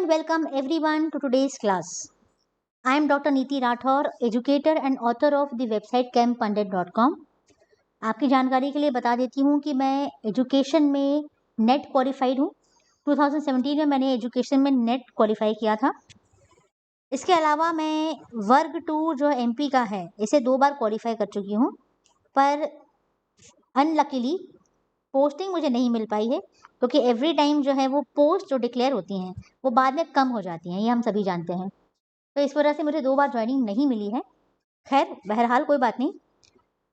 and welcome everyone to today's class. I am Dr. Neeti Rathore, educator and author of the website campundit.com. आपकी जानकारी के लिए बता देती हूँ कि मैं एजुकेशन में नेट क्वालिफाइड हूँ। 2017 में मैंने एजुकेशन में नेट क्वालिफाई किया था। इसके अलावा मैं वर्ग 2 जो एमपी का है इसे 2 बार क्वालिफाई कर चुकी हूँ, पर अनलकीली पोस्टिंग मुझे नहीं मिल पाई है, क्योंकि एवरी टाइम जो है वो पोस्ट जो डिक्लेयर होती हैं वो बाद में कम हो जाती हैं, ये हम सभी जानते हैं। तो इस वजह से मुझे 2 बार ज्वाइनिंग नहीं मिली है। खैर बहरहाल कोई बात नहीं।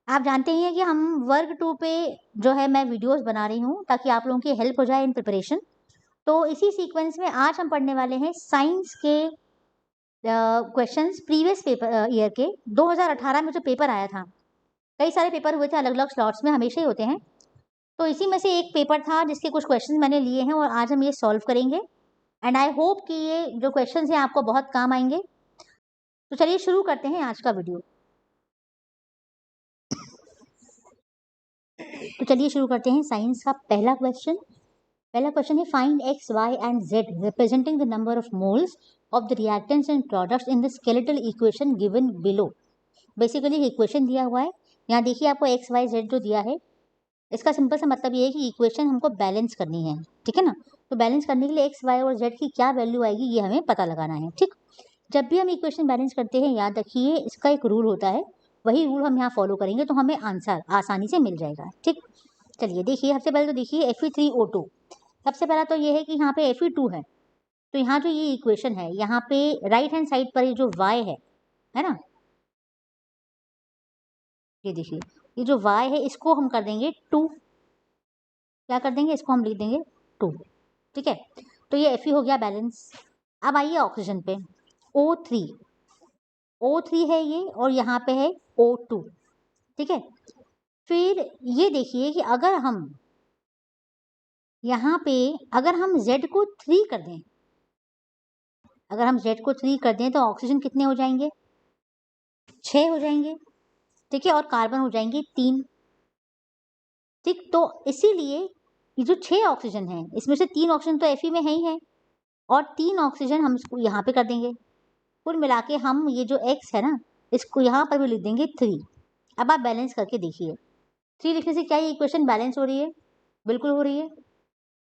आप जानते ही हैं कि हम वर्ग 2 पे जो है मैं वीडियोस बना रही हूँ ताकि आप लोगों की हेल्प हो जाए इन प्रिपरेशन। तो इसी सीक्वेंस में आज हम पढ़ने वाले हैं साइंस के क्वेश्चंस प्रीवियस पेपर ईयर के। 2018 में जो पेपर आया था, कई सारे पेपर हुए थे अलग अलग स्लॉट्स में, हमेशा ही होते हैं। तो इसी में से एक पेपर था जिसके कुछ क्वेश्चंस मैंने लिए हैं और आज हम ये सॉल्व करेंगे। एंड आई होप कि ये जो क्वेश्चंस हैं आपको बहुत काम आएंगे। तो चलिए शुरू करते हैं आज का वीडियो। तो चलिए शुरू करते हैं साइंस का पहला क्वेश्चन है find X Y and Z representing the number of moles of the reactants and products in the skeletal equation given below. Basically equation दिया हुआ है, यहाँ देखिए आपको एक्स वाई जेड जो दिया है, इसका सिंपल सा मतलब ये है कि इक्वेशन हमको बैलेंस करनी है, ठीक है ना। तो बैलेंस करने के लिए एक्स वाई और जेड की क्या वैल्यू आएगी ये हमें पता लगाना है, ठीक। जब भी हम इक्वेशन बैलेंस करते हैं याद रखिए इसका एक रूल होता है, वही रूल हम यहाँ फॉलो करेंगे तो हमें आंसर आसानी से मिल जाएगा, ठीक। चलिए देखिए, सबसे पहले तो देखिए Fe3O2। सबसे पहला तो ये है कि यहाँ पे Fe2 है, तो यहाँ जो ये इक्वेशन है यहाँ पे राइट हैंड साइड पर ये जो y है ना, ये देखिए ये जो y है इसको हम कर देंगे 2। क्या कर देंगे, इसको हम लिख देंगे 2, ठीक है। तो ये Fe हो गया बैलेंस। अब आइए ऑक्सीजन पे, O3 है ये और यहाँ पे है O2, ठीक है। फिर ये देखिए कि अगर हम यहाँ पे Z को 3 कर दें, अगर हम Z को 3 कर दें तो ऑक्सीजन कितने हो जाएंगे, 6 हो जाएंगे, ठीक है। और कार्बन हो जाएंगे 3, ठीक। तो इसीलिए ये जो 6 ऑक्सीजन है इसमें से 3 ऑक्सीजन तो Fe में है ही है और 3 ऑक्सीजन हम इसको यहाँ पे कर देंगे। कुल मिला के हम ये जो X है ना इसको यहाँ पर भी लिख देंगे 3। अब आप बैलेंस करके देखिए, 3 लिखने से क्या ये इक्वेशन बैलेंस हो रही है, बिल्कुल हो रही है।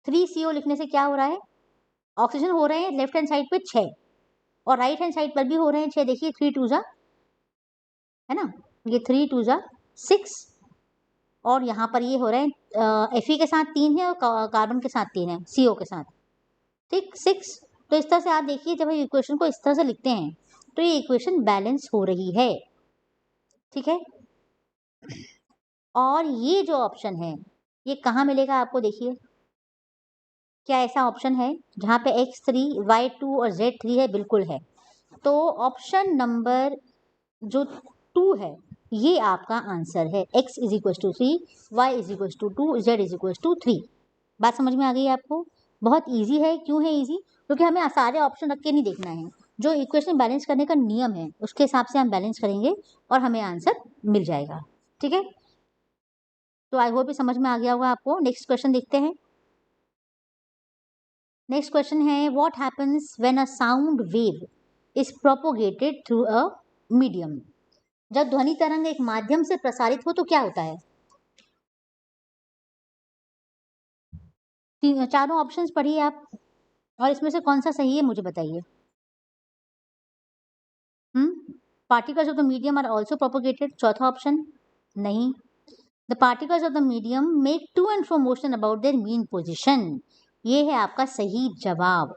3CO लिखने से क्या हो रहा है, ऑक्सीजन हो रहे हैं लेफ्ट हैंड साइड पे 6 और राइट हैंड साइड पर भी हो रहे हैं 6। देखिए 3 2 जा है ना, ये 3 2 जा 6 और यहाँ पर ये हो रहे हैं Fe के साथ 3 है और कार्बन के साथ 3 है, CO के साथ, ठीक 6। तो इस तरह से आप देखिए जब हम इक्वेशन को इस तरह से लिखते हैं तो ये इक्वेशन बैलेंस हो रही है, ठीक है। और ये जो ऑप्शन है ये कहाँ मिलेगा आपको, देखिए क्या ऐसा ऑप्शन है जहाँ पे X3 Y2 और Z3 है, बिल्कुल है। तो ऑप्शन नंबर जो 2 है ये आपका आंसर है। X = 3, Y = 2, Z = 3। बात समझ में आ गई आपको, बहुत इजी है। क्यों है इजी, क्योंकि हमें सारे ऑप्शन रख के नहीं देखना है, जो इक्वेशन बैलेंस करने का नियम है उसके हिसाब से हम बैलेंस करेंगे और हमें आंसर मिल जाएगा, ठीक है। तो आई होप समझ में आ गया होगा आपको। नेक्स्ट क्वेश्चन देखते हैं। नेक्स्ट क्वेश्चन है what happens when a sound wave is propagated through a medium. जब ध्वनि तरंग एक माध्यम से प्रसारित हो तो क्या होता है। चारों ऑप्शंस पढ़िए आप और इसमें से कौन सा सही है मुझे बताइए। Particles of the medium are also propagated, चौथा ऑप्शन नहीं। The particles of the medium make to and fro motion about their mean position, ये है आपका सही जवाब।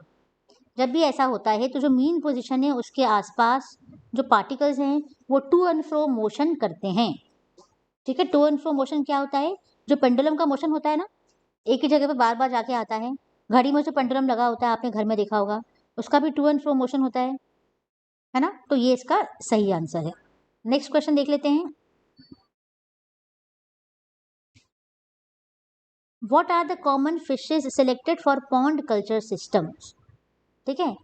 जब भी ऐसा होता है तो जो मीन पोजीशन है उसके आसपास जो पार्टिकल्स हैं वो टू एंड फ्रो मोशन करते हैं, ठीक है। टू एंड फ्रो मोशन क्या होता है, जो पेंडुलम का मोशन होता है ना, एक ही जगह पे बार बार जाके आता है। घड़ी में जो पेंडुलम लगा होता है आपने घर में देखा होगा, उसका भी टू एंड फ्रो मोशन होता है ना। तो ये इसका सही आंसर है। नेक्स्ट क्वेश्चन देख लेते हैं। What are the common fishes selected for pond culture systems, ठीक है।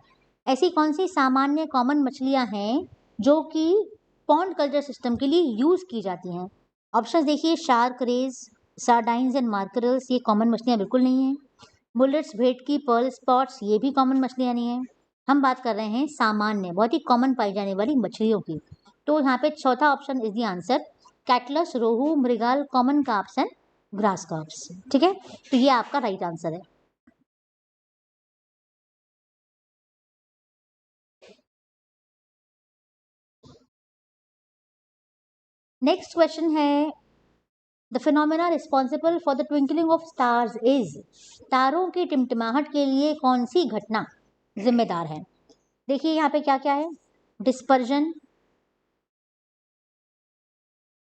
ऐसी कौन सी सामान्य कॉमन मछलियां हैं जो कि पॉन्ड कल्चर सिस्टम के लिए यूज की जाती हैं। ऑप्शंस देखिए, शार्क रेज, सार्डाइंस एंड मार्करल्स, ये कॉमन मछलियां बिल्कुल नहीं है। बुलेट्स, भेटकी, पर्ल स्पॉट्स, ये भी कॉमन मछलियां नहीं है। हम बात कर रहे हैं सामान्य, बहुत ही कॉमन पाई जाने वाली मछलियों की। तो यहाँ पे चौथा option is the answer, catlas, rohu, mrigal, common carps and grass carps. ठीक है, तो ये आपका राइट आंसर है। नेक्स्ट क्वेश्चन है, the phenomena responsible for the twinkling of stars is, तारों की टिमटिमाहट के लिए कौन सी घटना जिम्मेदार है? देखिए यहाँ पे क्या क्या है, डिस्पर्जन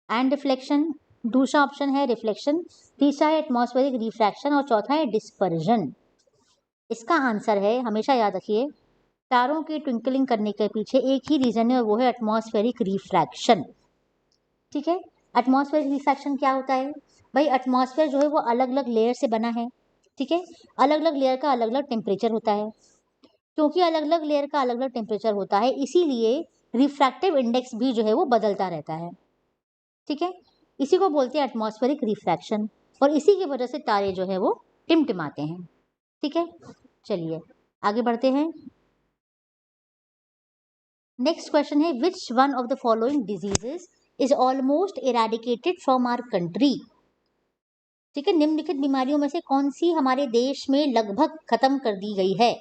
एंड रिफ्लेक्शन, दूसरा ऑप्शन है रिफ्लेक्शन, तीसरा है एटमॉस्फेरिक रिफ्रैक्शन और चौथा है डिस्पर्जन। इसका आंसर है, हमेशा याद रखिए, तारों की ट्विंकलिंग करने के पीछे एक ही रीजन है और वो है एटमॉस्फेरिक रिफ्रैक्शन। ठीक है, एटमॉस्फेरिक रिफ्रैक्शन क्या होता है भाई? एटमॉस्फेयर जो है वो अलग अलग लेयर से बना है। ठीक है, अलग अलग लेयर का अलग अलग टेम्परेचर होता है। क्योंकि अलग अलग लेयर का अलग अलग टेम्परेचर होता है, इसीलिए रिफ्रैक्टिव इंडेक्स भी जो है वो बदलता रहता है। ठीक है, इसी को बोलते हैं एटमॉस्फेरिक रिफ्रैक्शन, और इसी की वजह से तारे जो है वो टिमटिमाते हैं। ठीक है, चलिए आगे बढ़ते हैं। नेक्स्ट क्वेश्चन है, which one of the following diseases is almost eradicated from our country? ठीक है, निम्नलिखित बीमारियों में से कौन सी हमारे देश में लगभग खत्म कर दी गई है?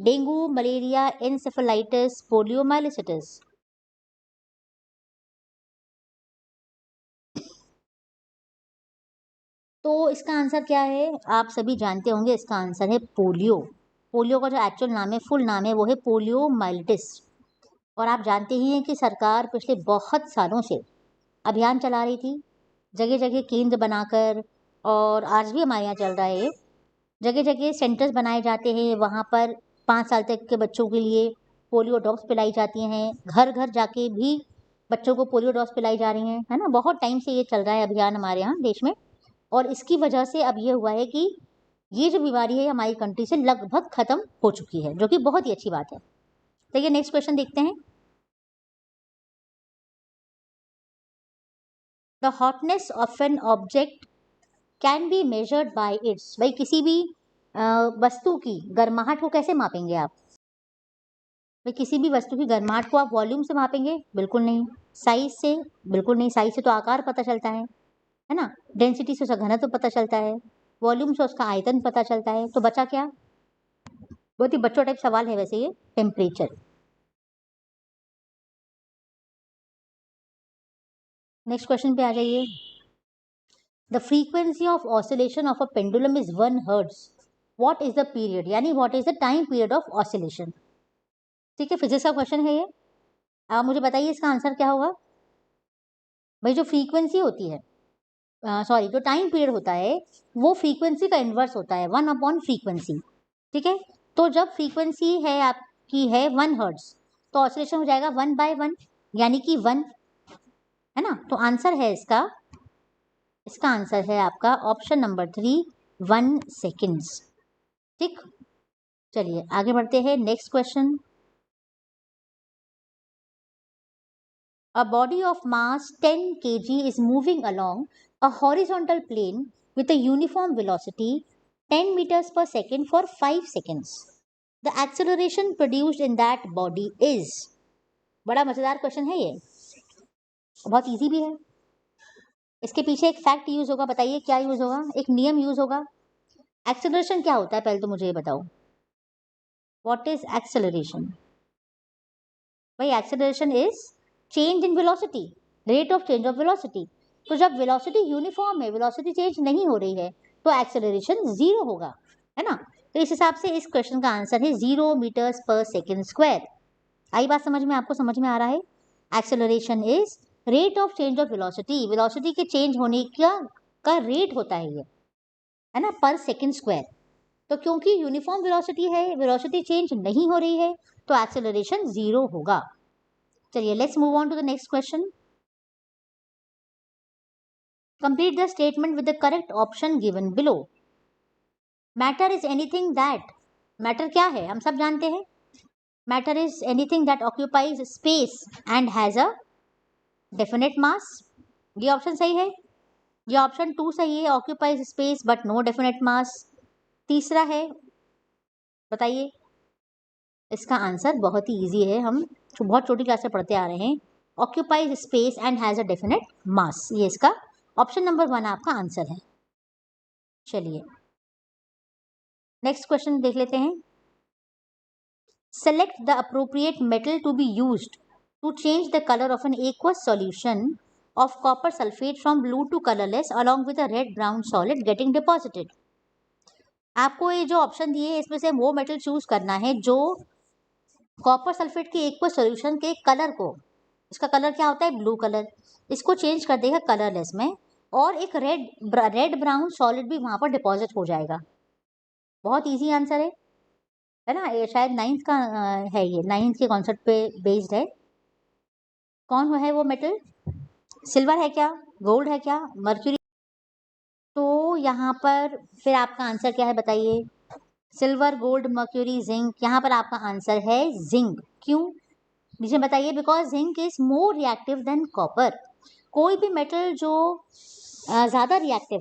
Dengue, malaria, encephalitis, polio, myelitis. तो इसका आंसर क्या है? आप सभी जानते होंगे, इसका आंसर है पोलियो। पोलियो का जो एक्चुअल नाम है, फुल नाम है, वो है पोलियो माइलिटिस। और आप जानते ही हैं कि सरकार पिछले बहुत सालों से अभियान चला रही थी, जगह जगह केंद्र बनाकर, और आज भी हमारे यहाँ चल रहा है। जगह जगह सेंटर्स बनाए जाते हैं, वहाँ पर 5 साल तक के बच्चों के लिए पोलियो ड्रॉप्स पिलाई जाती हैं। घर घर जाके भी बच्चों को पोलियो ड्रॉप्स पिलाई जा रही हैं, है ना। बहुत टाइम से ये चल रहा है अभियान हमारे यहाँ देश में, और इसकी वजह से अब ये हुआ है कि ये जो बीमारी है हमारी कंट्री से लगभग खत्म हो चुकी है, जो कि बहुत ही अच्छी बात है। तो ये नेक्स्ट क्वेश्चन देखते हैं। The hotness of an object can be measured by it's, भाई किसी भी वस्तु की गर्माहट को कैसे मापेंगे आप? भाई किसी भी वस्तु की गर्माहट को आप वॉल्यूम से मापेंगे? बिल्कुल नहीं। साइज से? बिल्कुल नहीं। साइज से तो आकार पता चलता है ना। डेंसिटी से उसका घनत्व तो पता चलता है, वॉल्यूम से उसका आयतन पता चलता है। तो बचा क्या? बहुत ही बच्चों टाइप सवाल है वैसे ये, टेम्परेचर। नेक्स्ट क्वेश्चन पे आ जाइए। The frequency of oscillation of a pendulum is 1 hertz, what is the period, यानी what is the time period of oscillation? ठीक है, फिजिक्स का क्वेश्चन है ये। आप मुझे बताइए इसका आंसर क्या होगा? भाई जो फ्रीक्वेंसी होती है, सॉरी, जो टाइम पीरियड होता है वो फ्रीक्वेंसी का इन्वर्स होता है, 1/फ्रीक्वेंसी। ठीक है, तो जब फ्रीक्वेंसी है आपकी है 1 हर्ट्ज, तो ऑसिलेशन हो जाएगा 1/1, यानी कि 1, है ना। तो आंसर है इसका आंसर है आपका ऑप्शन नंबर 3, 1 सेकेंड्स। ठीक, चलिए आगे बढ़ते हैं। Next question, a body of mass 10 kg is moving along a horizontal plane with a uniform velocity 10 meters per second for 5 seconds. The acceleration produced in that body is, बड़ा मजेदार question है ये, बहुत इजी भी है। इसके पीछे एक फैक्ट यूज होगा, बताइए क्या यूज होगा? एक नियम यूज होगा। एक्सेलरेशन क्या होता है पहले तो मुझे ये बताओ, व्हाट इज एक्सेलरेशन? भाई acceleration is change in velocity, rate of change of velocity. तो जब वेलोसिटी यूनिफॉर्म है, वेलोसिटी चेंज नहीं हो रही है, तो एक्सेलरेशन 0 होगा, है ना। तो इस हिसाब से इस क्वेश्चन का आंसर है 0 मीटर्स पर सेकेंड स्क्वायर। आई बात समझ में? आपको समझ में आ रहा है? Acceleration is rate of change of velocity, velocity के चेंज होने का रेट होता है ये, है ना, पर सेकेंड स्क्वायर। तो क्योंकि यूनिफॉर्म वेलोसिटी है, वेलोसिटी चेंज नहीं हो रही है, तो एक्सेलरेशन 0 होगा। चलिए let's move on to the next question. Complete the statement with the correct option given below. Matter is anything that, matter क्या है हम सब जानते हैं, matter is anything that occupies space and has a definite mass. ये option सही है। ये ऑप्शन 2 सही है, occupies space but no definite मास। तीसरा है, बताइए। इसका आंसर बहुत ही ईजी है, हम बहुत छोटी क्लास से पढ़ते आ रहे हैं। Occupies space and has a definite mass, ये इसका ऑप्शन नंबर 1 आपका आंसर है। चलिए नेक्स्ट क्वेश्चन देख लेते हैं। Select the appropriate metal to be used to change the colour of an aqueous solution of copper sulfate from blue to colorless along with a red brown solid getting deposited। आपको ये जो option दिए हैं इसमें से वो metal choose करना है जो कॉपर सल्फेट के एक्वस सॉल्यूशन के कलर को, इसका कलर क्या होता है ब्लू कलर, इसको चेंज कर देगा कलरलेस में, और एक रेड ब्राउन सॉलिड भी वहां पर डिपॉजिट हो जाएगा। बहुत इजी आंसर है ना, ये शायद 9th का है, ये 9th के कॉन्सेप्ट पे बेस्ड है। कौन है वो मेटल? सिल्वर है क्या, गोल्ड है क्या, मर्क्यूरी? तो यहाँ पर फिर आपका आंसर क्या है बताइए? Silver, gold, mercury, zinc. यहाँ पर आपका आंसर है जिंक। क्यों मुझे बताइए? Because zinc is more reactive than copper. कोई भी मेटल जो ज़्यादा रिएक्टिव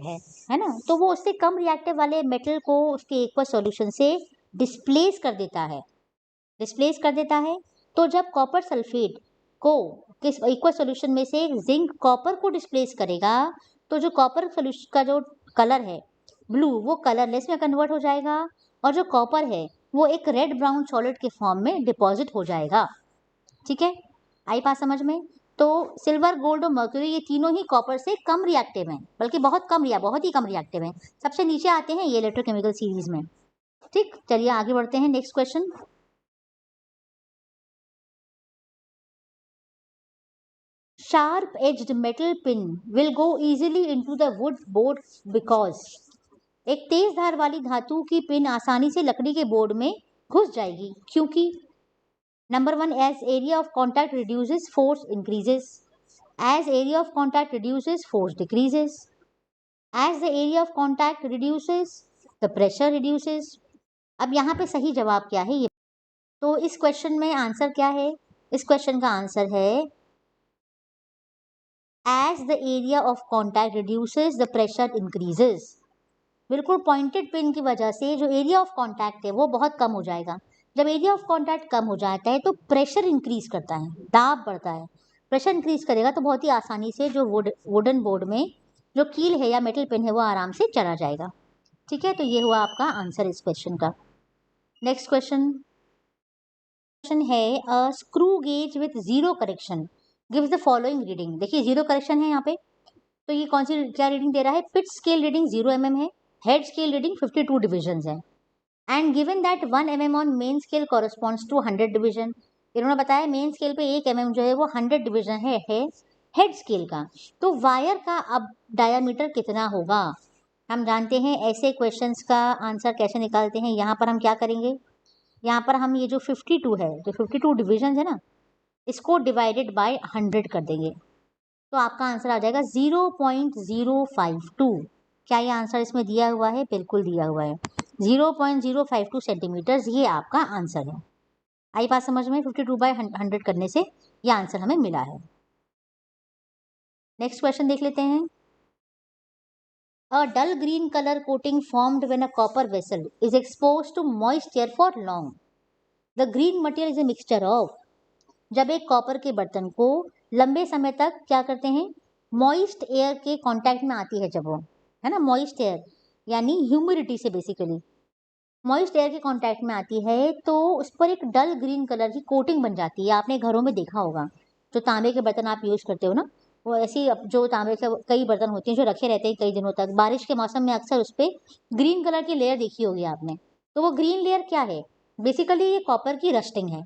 है ना, तो वो उससे कम रिएक्टिव वाले मेटल को उसके एक्वस सॉल्यूशन से डिस्प्लेस कर देता है। तो जब कॉपर सल्फेट को किस एक्वस सॉल्यूशन में से जिंक कॉपर को डिस्प्लेस करेगा, तो जो कॉपर सॉल्यूशन का जो कलर है ब्लू, वो कलरलेस में कन्वर्ट हो जाएगा, और जो कॉपर है वो एक रेड ब्राउन सॉलिड के फॉर्म में डिपॉजिट हो जाएगा। ठीक है, आई बात समझ में? तो सिल्वर, गोल्ड और मर्क्यूरी ये तीनों ही कॉपर से कम रिएक्टिव हैं, बल्कि बहुत ही कम रिएक्टिव हैं। सबसे नीचे आते हैं ये इलेक्ट्रोकेमिकल सीरीज में। ठीक, चलिए आगे बढ़ते हैं। Next question. Sharp edged metal pin will go easily into the wood board because एक तेज धार वाली धातु की पिन आसानी से लकड़ी के बोर्ड में घुस जाएगी, क्योंकि number 1 as area of contact reduces force increases, as area of contact reduces force decreases, as the area of contact reduces the pressure reduces। अब यहाँ पे सही जवाब क्या है ये? तो इस क्वेश्चन में आंसर क्या है? इस क्वेश्चन का आंसर है as the area of contact reduces the pressure increases। बिल्कुल पॉइंटेड पिन की वजह से जो एरिया ऑफ कांटेक्ट है वो बहुत कम हो जाएगा। जब एरिया ऑफ कांटेक्ट कम हो जाता है तो प्रेशर इंक्रीज करता है, दाब बढ़ता है। प्रेशर इंक्रीज करेगा तो बहुत ही आसानी से जो वुडन बोर्ड में जो कील है या मेटल पिन है वो आराम से चला जाएगा। ठीक है, तो ये हुआ आपका आंसर इस क्वेश्चन का। नेक्स्ट क्वेश्चन है a screw gauge with zero correction gives the following reading. देखिए जीरो करेक्शन है यहाँ पे, तो ये कौन सी क्या रीडिंग दे रहा है? पिच स्केल रीडिंग 0 mm है, हेड स्केल रीडिंग 52 डिविजन है, and given that 1 mm on main scale corresponds to 100 division. इन्होंने बताया मेन स्केल पे 1 mm जो है वो 100 डिविजन है हेड स्केल का। तो वायर का अब डायामीटर कितना होगा? हम जानते हैं ऐसे क्वेश्चंस का आंसर कैसे निकालते हैं। यहाँ पर हम क्या करेंगे? यहाँ पर हम ये जो 52 है, जो 52 डिविजन है ना, इसको डिवाइडेड बाय 100 कर देंगे, तो आपका आंसर आ जाएगा 0.052। क्या ये आंसर इसमें दिया हुआ है? बिल्कुल दिया हुआ है, 0.052 सेंटीमीटर, ये आपका आंसर है। आई बात समझ में? 52/100 करने से ये आंसर हमें मिला है। नेक्स्ट क्वेश्चन देख लेते हैं। A dull green colour coating formed when a copper vessel is exposed to moist air for long. The green material is a mixture of. जब एक कॉपर के बर्तन को लंबे समय तक क्या करते हैं? मॉइस्ट एयर के कांटेक्ट में आती है, जब वो है ना मॉइस्ट एयर यानी ह्यूमिडिटी से बेसिकली मॉइस्ट एयर के कांटेक्ट में आती है, तो उस पर एक डल ग्रीन कलर की कोटिंग बन जाती है। आपने घरों में देखा होगा, जो तांबे के बर्तन आप यूज करते हो ना, वो ऐसी जो तांबे के कई बर्तन होते हैं जो रखे रहते हैं कई दिनों तक, बारिश के मौसम में अक्सर उस पर ग्रीन कलर की लेयर देखी होगी आपने। तो वो ग्रीन लेयर क्या है? बेसिकली ये कॉपर की रस्टिंग है।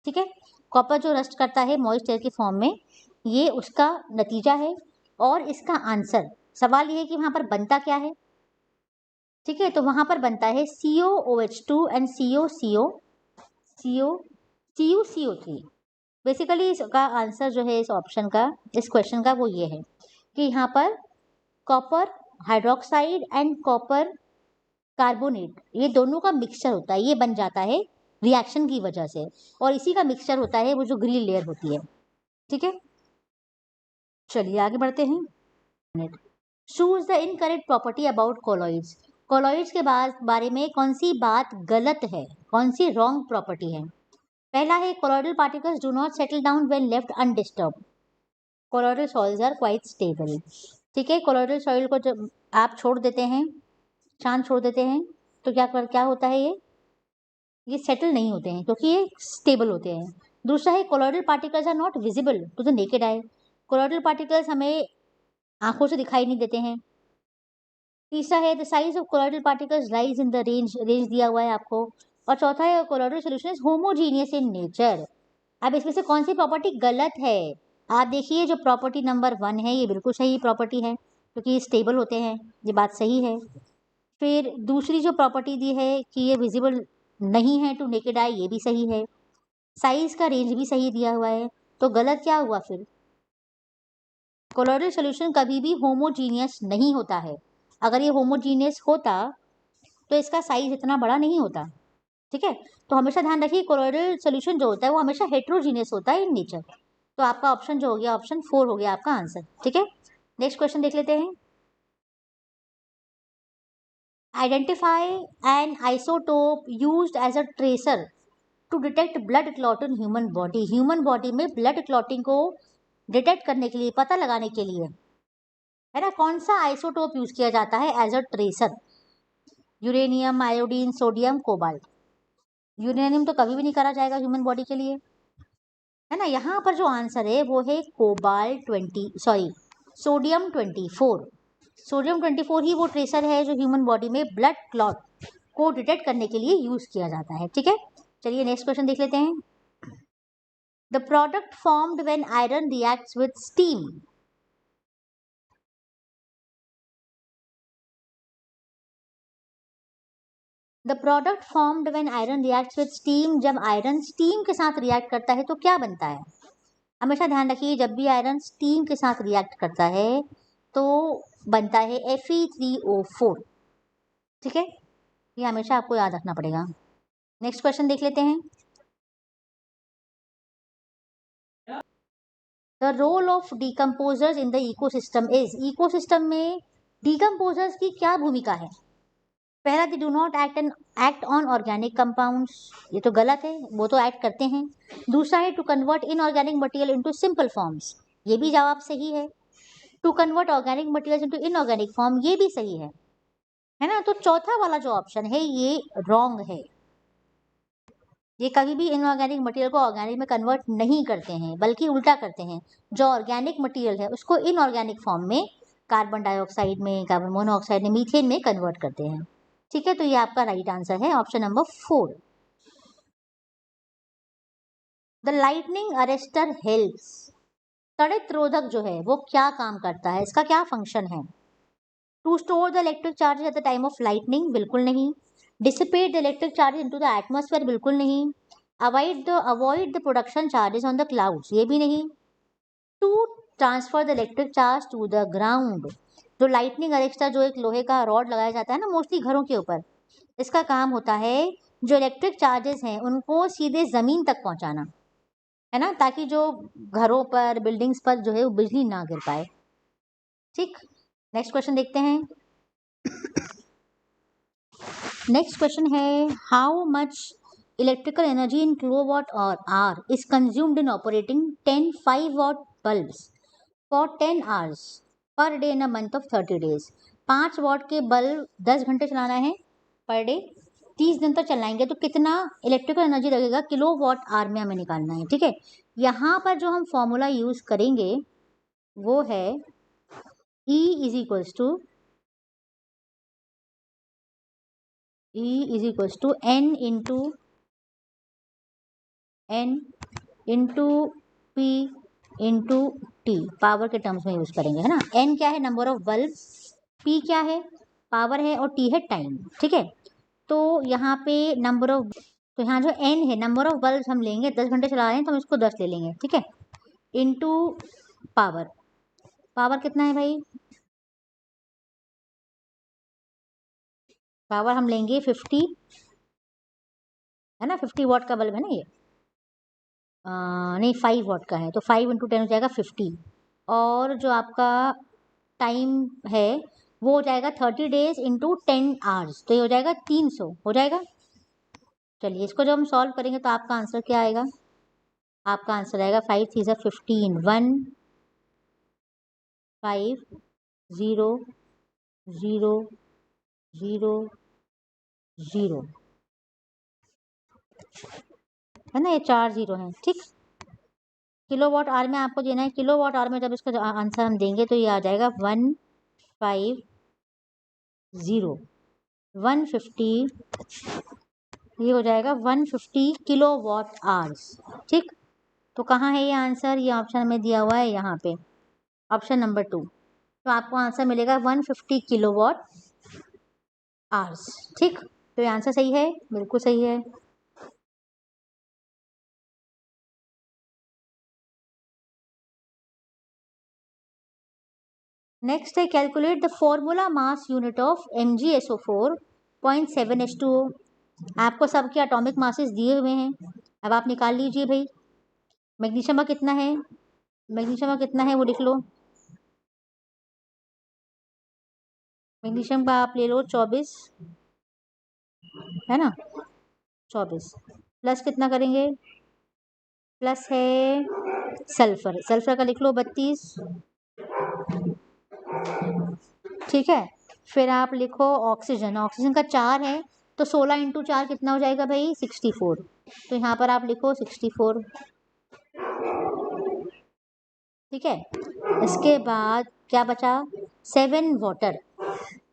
ठीक है, कॉपर जो रस्ट करता है मॉइस्ट एयर के फॉर्म में, ये उसका नतीजा है। और इसका आंसर, सवाल ये है कि वहां पर बनता क्या है? ठीक है, तो वहां पर बनता है COOH2 एंड CuCO3। बेसिकली इसका आंसर जो है इस ऑप्शन का, इस क्वेश्चन का, वो ये है कि यहाँ पर copper hydroxide and copper carbonate, ये दोनों का मिक्सचर होता है, ये बन जाता है रिएक्शन की वजह से, और इसी का मिक्सचर होता है वो जो ग्रीन लेयर होती है। ठीक है, चलिए आगे बढ़ते हैं। Choose the incorrect property about colloids. Colloids के बारे में कौन सी बात गलत है? कौन सी रॉन्ग प्रॉपर्टी है? पहला है colloidal particles do not settle down when left undisturbed. Colloidal soils are quite stable. ठीक है, कोलॉइडल सॉइल को जब आप छोड़ देते हैं, शांत छोड़ देते हैं, तो क्या होता है, ये सेटल नहीं होते हैं क्योंकि ये स्टेबल होते हैं। दूसरा है colloidal particles are not visible to the naked eye. Colloidal particles हमें आंखों से दिखाई नहीं देते हैं। तीसरा है the size of colloidal particles lies in the range दिया हुआ है आपको। और चौथा है colloidal solution is homogeneous in nature. अब इसमें से कौन सी प्रॉपर्टी गलत है? आप देखिए, जो प्रॉपर्टी नंबर 1 है ये बिल्कुल सही प्रॉपर्टी है क्योंकि ये स्टेबल होते हैं, ये बात सही है। फिर दूसरी जो प्रॉपर्टी दी है कि ये विजिबल नहीं है टू नेकेड आई, ये भी सही है। साइज का रेंज भी सही दिया हुआ है, तो गलत क्या हुआ फिर? कोलॉइडल सॉल्यूशन कभी भी होमोजीनियस नहीं होता है। अगर ये होमोजीनियस होता तो इसका साइज इतना बड़ा नहीं होता। ठीक है, तो हमेशा ध्यान रखिए कोलॉइडल सॉल्यूशन जो होता है वो हमेशा हेट्रोजीनियस होता है इन नेचर। तो आपका ऑप्शन जो हो गया, ऑप्शन 4 हो गया आपका आंसर। ठीक है, नेक्स्ट क्वेश्चन देख लेते हैं। Identify an isotope used as a tracer to detect blood clot in human body. Human body में ब्लड क्लॉटिंग को डिटेक्ट करने के लिए, पता लगाने के लिए, है ना, कौन सा आइसोटोप यूज किया जाता है as a tracer? Uranium, iodine, sodium, cobalt. Uranium तो कभी भी नहीं करा जाएगा ह्यूमन बॉडी के लिए, है ना। यहाँ पर जो आंसर है वो है सोडियम 24। सोडियम 24 ही वो ट्रेसर है जो ह्यूमन बॉडी में ब्लड क्लॉट को डिटेक्ट करने के लिए यूज किया जाता है। ठीक है, चलिए नेक्स्ट क्वेश्चन देख लेते हैं। The product formed when iron reacts with steam. The product formed when iron reacts with steam. जब आयरन स्टीम के साथ रिएक्ट करता है तो क्या बनता है? हमेशा ध्यान रखिए, जब भी आयरन स्टीम के साथ रिएक्ट करता है तो बनता है Fe3O4। ठीक है, ये हमेशा आपको याद रखना पड़ेगा। नेक्स्ट क्वेश्चन देख लेते हैं। The role of decomposers in the ecosystem is. Ecosystem में डिकम्पोजर्स की क्या भूमिका है? पहला, they do not act on organic compounds. ये तो गलत है, वो तो एक्ट करते हैं। दूसरा है to convert inorganic material into simple forms. ये भी जवाब सही है। To convert organic material into inorganic form, ये भी सही है ना। तो चौथा वाला जो ऑप्शन है ये रॉन्ग है। ये कभी भी इनऑर्गेनिक मटेरियल को ऑर्गेनिक में कन्वर्ट नहीं करते हैं, बल्कि उल्टा करते हैं। जो ऑर्गेनिक मटेरियल है उसको इनऑर्गेनिक फॉर्म में, कार्बन डाइऑक्साइड में, कार्बन मोनोऑक्साइड में, मीथेन में कन्वर्ट करते हैं। ठीक है, तो ये आपका राइट आंसर है, option number 4। The lightning arrester helps. तड़ित रोधक जो है वो क्या काम करता है, इसका क्या फंक्शन है? To store the electric charges at the time of lightning, बिल्कुल नहीं। Dissipate the electric charges into the atmosphere, बिल्कुल नहीं। Avoid the production charges on the clouds, ये भी नहीं। To transfer the electric charge to the ground. जो lightning arrester, जो एक लोहे का रॉड लगाया जाता है ना मोस्टली घरों के ऊपर, इसका काम होता है जो इलेक्ट्रिक चार्जेस हैं उनको सीधे ज़मीन तक पहुंचाना, है ना, ताकि जो घरों पर, बिल्डिंग्स पर जो है वो बिजली ना गिर पाए। ठीक, नेक्स्ट क्वेश्चन देखते हैं। नेक्स्ट क्वेश्चन है, how much electrical energy in kilowatt और hour is consumed in operating 10 5 watt bulbs for 10 hours per day in a month of 30 days। 5 watt के बल्ब 10 घंटे चलाना है पर डे, 30 दिन तक चलाएंगे तो कितना इलेक्ट्रिकल एनर्जी लगेगा किलोवाट आवर में हमें निकालना है। ठीक है, यहाँ पर जो हम फॉर्मूला यूज करेंगे वो है E is equals to N into P into T, power के टर्म्स में यूज करेंगे, है ना। N क्या है, नंबर ऑफ बल्ब, P क्या है, पावर है, और T है टाइम। ठीक है, तो यहाँ पे नंबर ऑफ, तो यहाँ जो N है, नंबर ऑफ बल्ब हम लेंगे, 10 घंटे चला रहे हैं तो हम इसको 10 ले लेंगे। ठीक है, इंटू पावर, पावर कितना है भाई, पावर हम लेंगे 50, है ना, 50 वॉट का बल्ब है ना ये, नहीं 5 वॉट का है, तो 5 इंटू 10 हो जाएगा 50। और जो आपका टाइम है वो हो जाएगा 30 days इंटू 10 hours, तो ये हो जाएगा 300 हो जाएगा। चलिए इसको जब हम सॉल्व करेंगे तो आपका आंसर क्या आएगा? आपका आंसर आएगा 5 3 15, 1 5 0 0 0 0, है ना, ये 4 0 हैं। ठीक, किलोवाट आवर में आपको देना है। किलोवाट आवर में जब इसका आंसर हम देंगे तो ये आ जाएगा 150 150, ये हो जाएगा 150 किलोवाट आवर्स। ठीक, तो कहाँ है ये आंसर? ये ऑप्शन में दिया हुआ है यहाँ पे, ऑप्शन नंबर 2। तो आपको आंसर मिलेगा 150 किलोवाट आवर्स। ठीक, तो ये आंसर सही है, बिल्कुल सही है। नेक्स्ट है calculate the formula mass unit of MgSO4 0.7H2O। आपको सबके एटॉमिक मासेस दिए हुए हैं, अब आप निकाल लीजिए भाई। मैग्नीशियम का कितना है? मैग्नीशियम का कितना है वो लिख लो। मैग्नीशियम का आप ले लो 24, है ना, 24 प्लस कितना करेंगे? प्लस है सल्फर, सल्फर का लिख लो 32। ठीक है, फिर आप लिखो ऑक्सीजन, ऑक्सीजन का 4 है तो 16 इंटू 4 कितना हो जाएगा भाई? 64। तो यहाँ पर आप लिखो 64। ठीक है, इसके बाद क्या बचा? 7 वाटर।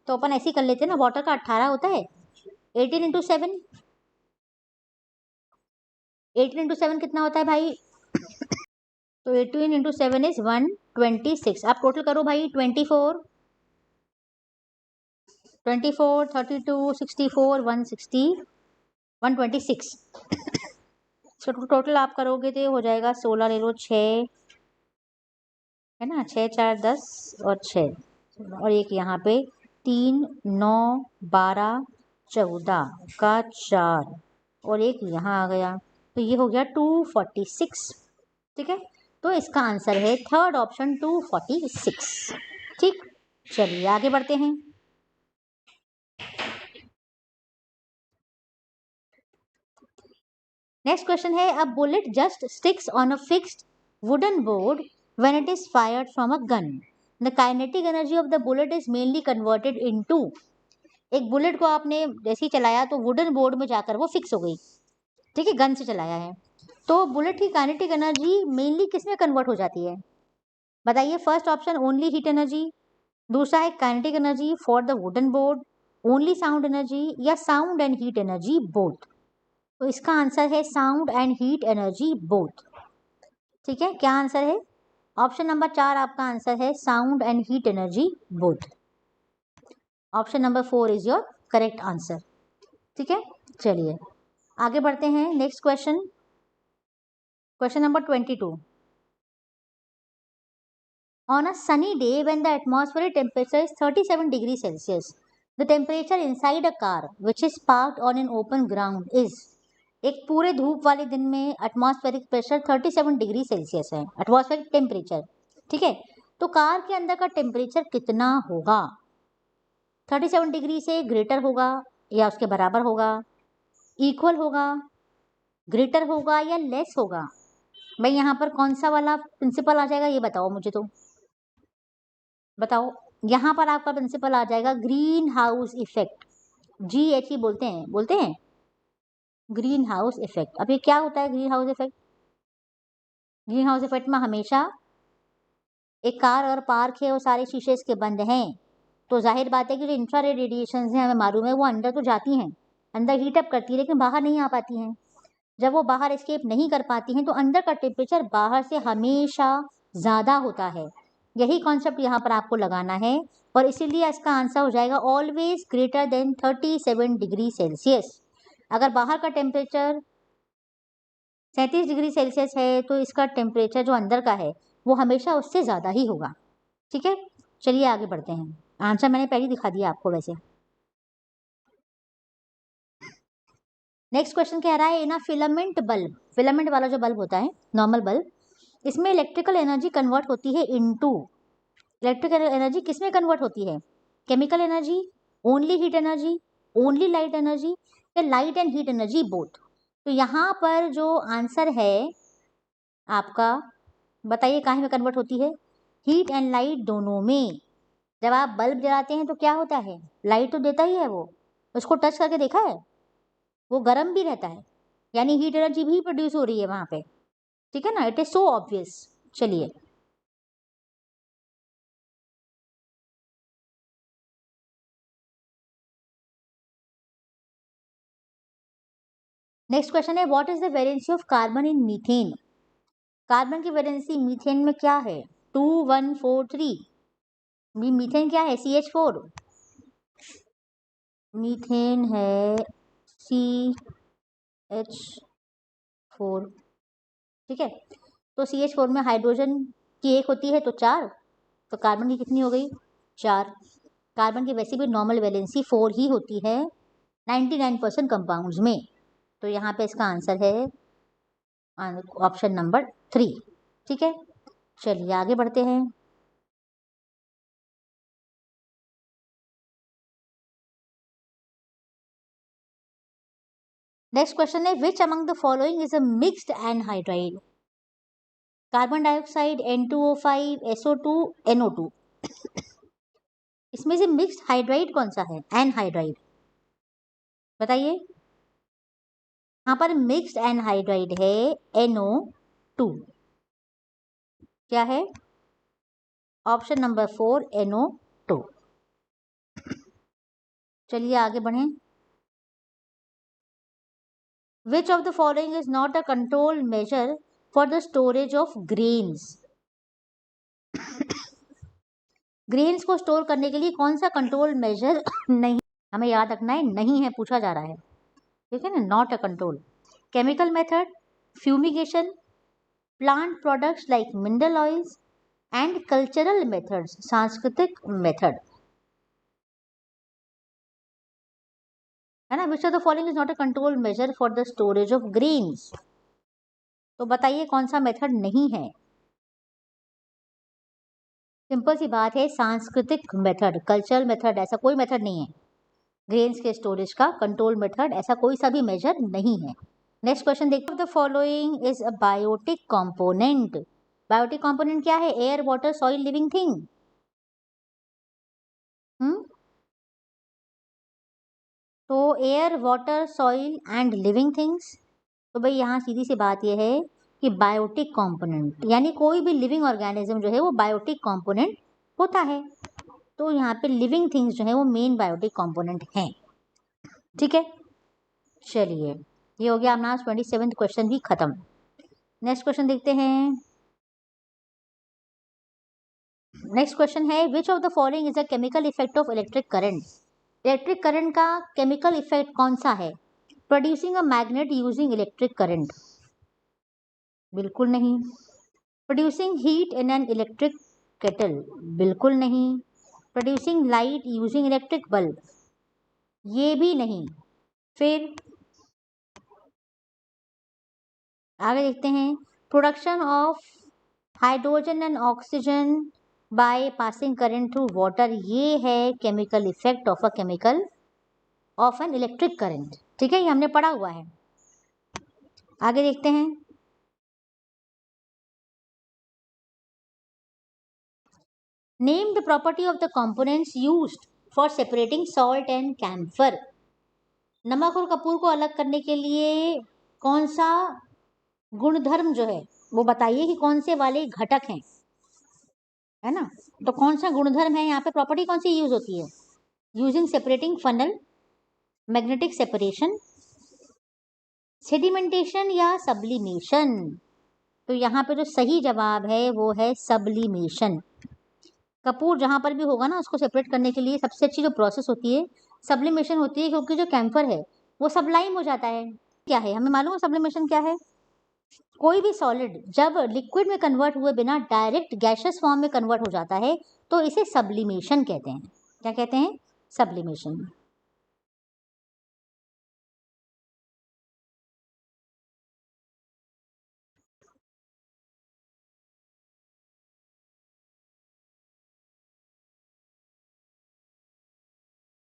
तो अपन ऐसे ही कर लेते हैं ना, वाटर का 18 होता है, 18 इंटू 7, 18 इंटू 7 कितना होता है भाई? तो 18 इंटू 7 इज 126। आप टोटल करो भाई, 24 24 32 64 160 126। टोटल आप करोगे तो हो जाएगा 16 ले लो 6, है ना, 6 4 10 और 6 और एक यहाँ पे 3 9 12 14 का 4 और एक यहाँ आ गया, तो ये हो गया 246। ठीक है, तो इसका आंसर है थर्ड ऑप्शन 246। ठीक, चलिए आगे बढ़ते हैं। नेक्स्ट क्वेश्चन है, a bullet just sticks on a fixed wooden board when it is fired from a gun. The kinetic energy of the bullet is mainly converted into. एक bullet को आपने जैसे ही चलाया तो वुडन बोर्ड में जाकर वो फिक्स हो गई। ठीक है, गन से चलाया है, तो बुलेट की काइनेटिक एनर्जी मेनली किस में कन्वर्ट हो जाती है? बताइए। First option only heat energy, दूसरा है kinetic energy for the wooden board, only sound energy, या sound and heat energy both. तो इसका आंसर है sound and heat energy both. ठीक है, क्या आंसर है? ऑप्शन नंबर 4 आपका आंसर है sound and heat energy both. Option number 4 is your correct answer. ठीक है, चलिए आगे बढ़ते हैं। Next question, question number 22। On a sunny day when the atmospheric temperature is 37 degrees Celsius, the temperature inside a car which is parked on an open ground is। एक पूरे धूप वाले दिन में एटमॉस्फेरिक प्रेशर 37 डिग्री सेल्सियस है, atmospheric temperature. ठीक है, तो कार के अंदर का टेम्परेचर कितना होगा? 37 डिग्री से ग्रेटर होगा या उसके बराबर होगा, इक्वल होगा, ग्रेटर होगा या लेस होगा? भाई यहाँ पर कौन सा वाला प्रिंसिपल आ जाएगा ये बताओ मुझे, तो बताओ। यहाँ पर आपका प्रिंसिपल आ जाएगा ग्रीन हाउस इफेक्ट, GHE बोलते हैं ग्रीन हाउस इफेक्ट। अब ये क्या होता है green house effect? Green house effect में हमेशा एक कार और पार्क है और सारे शीशे इसके बंद हैं, तो जाहिर बात है कि जो इंफ्रारेड रेडिएशन हैं हमें मालूम है वो अंदर तो जाती हैं, अंदर हीटअप करती है, लेकिन बाहर नहीं आ पाती हैं। जब वो बाहर एस्केप नहीं कर पाती हैं तो अंदर का टेम्परेचर बाहर से हमेशा ज़्यादा होता है। यही कॉन्सेप्ट यहाँ पर आपको लगाना है और इसीलिए इसका आंसर हो जाएगा always greater than 37 degree Celsius. अगर बाहर का टेम्परेचर 37 डिग्री सेल्सियस है तो इसका टेम्परेचर जो अंदर का है वो हमेशा उससे ज़्यादा ही होगा। ठीक है, चलिए आगे बढ़ते हैं। आंसर मैंने पहले दिखा दिया आपको वैसे। नेक्स्ट क्वेश्चन कह रहा है, इन अ फिलामेंट बल्ब, फिलामेंट वाला जो बल्ब होता है नॉर्मल बल्ब, इसमें इलेक्ट्रिकल एनर्जी कन्वर्ट होती है इनटू। इलेक्ट्रिकल एनर्जी किस में कन्वर्ट होती है? Chemical energy, only heat energy, only light energy, या light and heat energy both? तो यहाँ पर जो आंसर है आपका, बताइए कहाँ में कन्वर्ट होती है? हीट एंड लाइट दोनों में। जब आप बल्ब जलाते हैं तो क्या होता है? लाइट तो देता ही है वो, उसको टच करके देखा है? वो गर्म भी रहता है, यानी हीट एनर्जी भी प्रोड्यूस हो रही है वहाँ पे, ठीक है ना? It is so obvious. चलिए नेक्स्ट क्वेश्चन है, what is the valency of carbon in methane? Carbon की वैलेंसी मीथेन में क्या है? 2143। मीथेन क्या है? CH4। मीथेन है CH4, ठीक है। तो CH4 में हाइड्रोजन की एक होती है तो 4, तो कार्बन की कितनी हो गई? 4। कार्बन की वैसे भी नॉर्मल वैलेंसी 4 ही होती है 99% कंपाउंड्स में। तो यहाँ पे इसका आंसर है ऑप्शन नंबर 3, ठीक है। चलिए आगे बढ़ते हैं। नेक्स्ट क्वेश्चन है, which among the following is a mixed anhydride? Carbon dioxide, N2O5, SO2, NO2। इसमें से मिक्स्ड हाइड्राइड कौन सा है? एनहाइड्राइड, बताइए। यहाँ पर मिक्स्ड एनहाइड्राइड है NO2। क्या है? Option number 4 NO2। चलिए आगे बढ़ें। विच of the following is not a control measure for the storage of grains? Grains को स्टोर करने के लिए कौन सा कंट्रोल मेजर नहीं, हमें याद रखना है, नहीं है, पूछा जा रहा है, ठीक है ना? Not a control. Chemical method, fumigation, plant products like mineral oils and cultural methods, सांस्कृतिक मेथड, है ना? विच of the following is not a control measure for the storage of grains? तो बताइए कौन सा मेथड नहीं है? सिंपल सी बात है, सांस्कृतिक मेथड, कल्चरल मेथड ऐसा कोई मेथड नहीं है। ग्रेन्स के स्टोरेज का कंट्रोल मेथड ऐसा कोई सा भी मेजर नहीं है। नेक्स्ट क्वेश्चन देखो, the following is a biotic component. Biotic component क्या है? Air, water, soil, living thing. तो air, water, soil and living things. तो भाई यहाँ सीधी सी बात यह है कि बायोटिक कंपोनेंट यानी कोई भी लिविंग ऑर्गेनिज्म जो है वो बायोटिक कंपोनेंट होता है। तो यहाँ पे लिविंग थिंग्स जो है वो मेन बायोटिक कंपोनेंट हैं, ठीक है। चलिए ये हो गया अपना 27th क्वेश्चन भी खत्म। नेक्स्ट क्वेश्चन देखते हैं। नेक्स्ट क्वेश्चन है, which of the following is a chemical effect of electric current? Electric current का केमिकल इफेक्ट कौन सा है? Producing a magnet using electric current, बिल्कुल नहीं। Producing heat in an electric kettle, बिल्कुल नहीं। Producing light using electric bulb, ये भी नहीं। फिर आगे देखते हैं, production of hydrogen and oxygen by passing current through water, ये है chemical effect of a chemical of an electric current, ठीक है, ये हमने पढ़ा हुआ है। आगे देखते हैं। Name the property of the components used for separating salt and camphor. नमक और कपूर को अलग करने के लिए कौन सा गुणधर्म जो है वो बताइए कि कौन से वाले घटक हैं, है ना? तो कौन सा गुणधर्म है यहाँ पे, प्रॉपर्टी कौन सी यूज होती है? Using separating funnel, magnetic separation, sedimentation या सब्लिमेशन? तो यहाँ पे जो सही जवाब है वो है सब्लिमेशन। कपूर जहाँ पर भी होगा ना उसको सेपरेट करने के लिए सबसे अच्छी जो प्रोसेस होती है सब्लिमेशन होती है, क्योंकि जो कैम्फर है वो सब्लाइम हो जाता है। क्या है हमें मालूम है सब्लिमेशन क्या है? कोई भी सॉलिड जब लिक्विड में कन्वर्ट हुए बिना डायरेक्ट गैसियस फॉर्म में कन्वर्ट हो जाता है तो इसे सब्लिमेशन कहते हैं। क्या कहते हैं? सब्लिमेशन।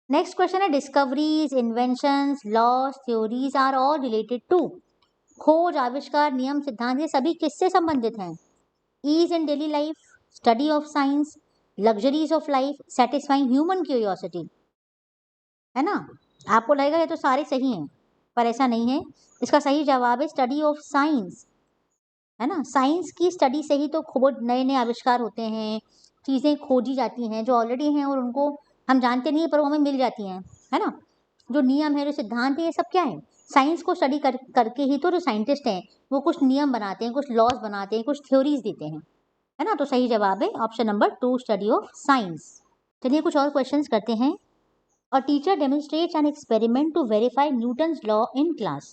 नेक्स्ट क्वेश्चन है discoveries, inventions, laws, theories are all related to. खोज, आविष्कार, नियम, सिद्धांत, ये सभी किससे संबंधित हैं? Ease in daily life, study of science, luxuries of life, satisfying human curiosity. है ना? आपको लगेगा ये तो सारे सही हैं, पर ऐसा नहीं है। इसका सही जवाब है स्टडी ऑफ साइंस। है ना? साइंस की स्टडी से ही तो खोज, नए नए आविष्कार होते हैं, चीज़ें खोजी जाती हैं जो ऑलरेडी हैं और उनको हम जानते नहीं है पर वो हमें मिल जाती हैं। है ना? जो नियम है, जो सिद्धांत है, ये सब क्या है? साइंस को स्टडी करके ही तो जो साइंटिस्ट हैं वो कुछ नियम बनाते हैं, कुछ लॉज बनाते हैं, कुछ थ्योरीज देते हैं। है ना? तो सही जवाब है option number 2, study of science. चलिए कुछ और क्वेश्चंस करते हैं। A teacher demonstrates an experiment to verify Newton's law in class.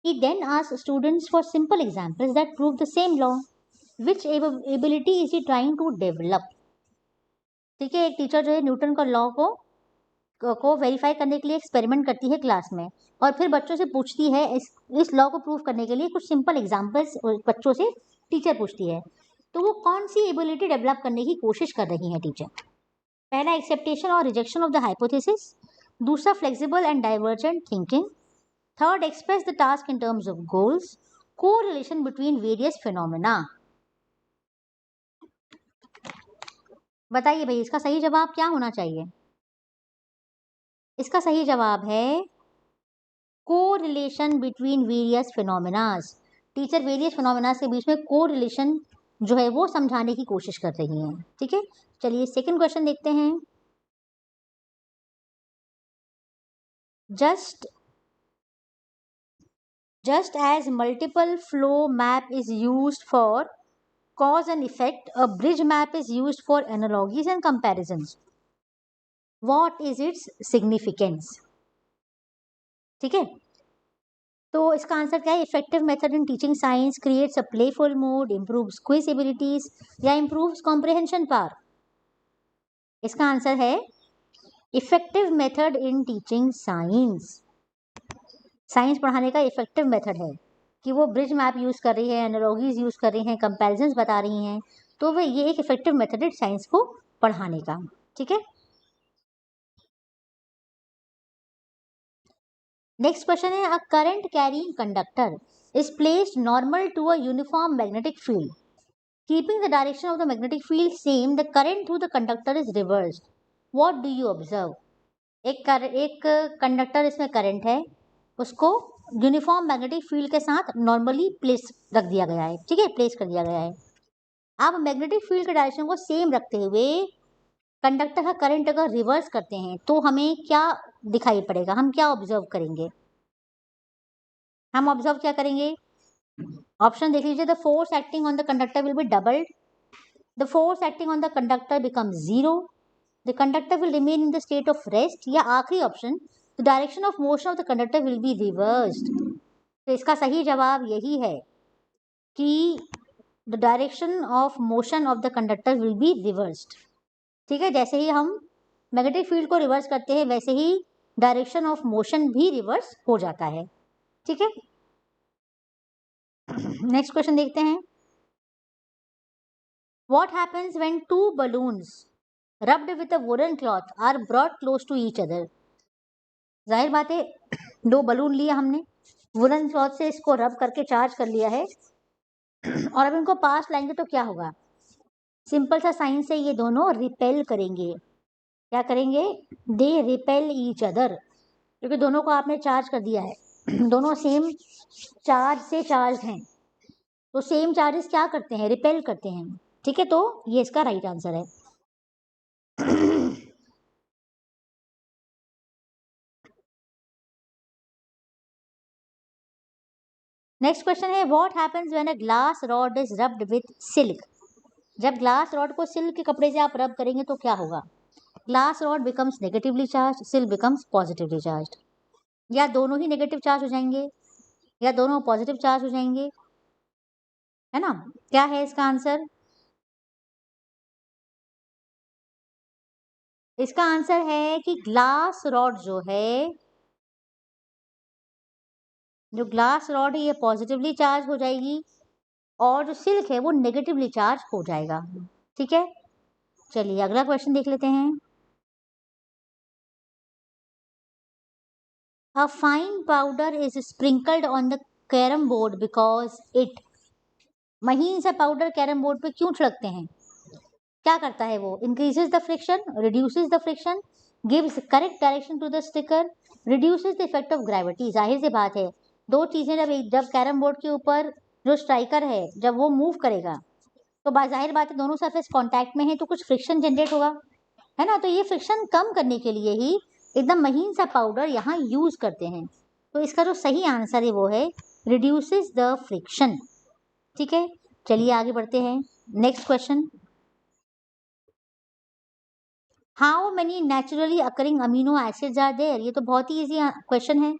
He then asks students for simple examples that prove the same law. Which ability is he trying to develop? ठीक है, एक teacher जो है Newton का law को verify करने के लिए एक्सपेरिमेंट करती है क्लास में और फिर बच्चों से पूछती है इस लॉ को प्रूव करने के लिए कुछ सिंपल एग्जांपल्स बच्चों से टीचर पूछती है। तो वो कौन सी एबिलिटी डेवलप करने की कोशिश कर रही है टीचर? पहला, एक्सेप्टेशन और रिजेक्शन ऑफ द हाइपोथेसिस। दूसरा, flexible and divergent thinking. Third, express the task in terms of goals. Correlation between various phenomena. बताइए भाई, इसका सही जवाब क्या होना चाहिए? इसका सही जवाब है correlation between various phenomenas. Teacher various phenomenas के बीच में कोरिलेशन जो है वो समझाने की कोशिश कर रही हैं। ठीक है, चलिए सेकंड क्वेश्चन देखते हैं। Just as multiple flow map is used for cause and effect, a bridge map is used for analogies and comparisons. What is its significance? ठीक है, तो इसका आंसर क्या है? Effective method in teaching science, creates a playful mood, improves quiz abilities या improves comprehension power. इसका answer है effective method in teaching science. Science पढ़ाने का इफेक्टिव मेथड है कि वो ब्रिज मैप यूज़ कर रही है, एनालॉजीज यूज़ कर रही हैं, कंपैरिजंस बता रही हैं, तो वह ये एक इफेक्टिव मेथड है साइंस को पढ़ाने का। ठीक है, नेक्स्ट क्वेश्चन है, a current carrying conductor is placed normal to a uniform magnetic field, keeping the direction of the magnetic field same, the current through the conductor is reversed. What do you observe? एक conductor, इसमें current है, उसको uniform magnetic field के साथ normally place रख दिया गया है। ठीक है, प्लेस कर दिया गया है। आप मैग्नेटिक फील्ड के डायरेक्शन को सेम रखते हुए कंडक्टर का करंट अगर रिवर्स करते हैं तो हमें क्या दिखाई पड़ेगा? हम क्या ऑब्जर्व करेंगे? हम ऑब्जर्व क्या करेंगे? ऑप्शन देख लीजिए। The force acting on the conductor will be doubled, the force acting on the conductor become zero, the conductor will remain in the state of rest, या आखिरी option, the direction of motion of the conductor will be reversed. तो इसका सही जवाब यही है कि the direction of motion of the conductor will be reversed. ठीक है, जैसे ही हम मैग्नेटिक फील्ड को रिवर्स करते हैं वैसे ही डायरेक्शन ऑफ मोशन भी रिवर्स हो जाता है। ठीक है, नेक्स्ट क्वेश्चन देखते हैं। What happens when two balloons rubbed with a wooden cloth are brought close to each other? जाहिर बात है, दो बलून लिया हमने, वुडन क्लॉथ से इसको रब करके चार्ज कर लिया है और अब इनको पास लाएंगे तो क्या होगा? सिंपल सा साइन से ये दोनों रिपेल करेंगे। क्या करेंगे? दे रिपेल ईच अदर, क्योंकि दोनों को आपने चार्ज कर दिया है दोनों सेम चार्ज से चार्ज हैं, तो सेम चार्जेस क्या करते हैं? रिपेल करते हैं। ठीक है, तो ये इसका राइट आंसर है। नेक्स्ट क्वेश्चन है, what happens when a glass rod is rubbed with silk? जब ग्लास रॉड को सिल्क के कपड़े से आप रब करेंगे तो क्या होगा? Glass rod becomes negatively charge, silk becomes positively charge, या दोनों ही नेगेटिव चार्ज हो जाएंगे या दोनों पॉजिटिव चार्ज हो जाएंगे। है ना? क्या है इसका आंसर? इसका आंसर है कि ग्लास रॉड जो ग्लास रॉड है ये पॉजिटिवली चार्ज हो जाएगी और जो सिल्क है वो नेगेटिवली चार्ज हो जाएगा। ठीक है, चलिए अगला क्वेश्चन देख लेते हैं। A fine powder is sprinkled on the carom board because it, महीन सा पाउडर कैरम बोर्ड पे क्यों छिड़कते हैं? क्या करता है वो? Increases the friction, reduces the friction, gives correct direction to the sticker, reduces the effect of gravity. जाहिर सी बात है, दो चीजें जब कैरम बोर्ड के ऊपर जो स्ट्राइकर है जब वो मूव करेगा तो जाहिर बात है दोनों सरफेस कांटेक्ट में है तो कुछ फ्रिक्शन जनरेट होगा, है ना। तो ये फ्रिक्शन कम करने के लिए ही एकदम महीन सा पाउडर यहाँ यूज करते हैं। तो इसका जो सही आंसर है वो है रिड्यूसेस द फ्रिक्शन। ठीक है, चलिए आगे बढ़ते हैं। Next question, how many naturally occurring amino acids are there? ये तो बहुत ही इजी क्वेश्चन है,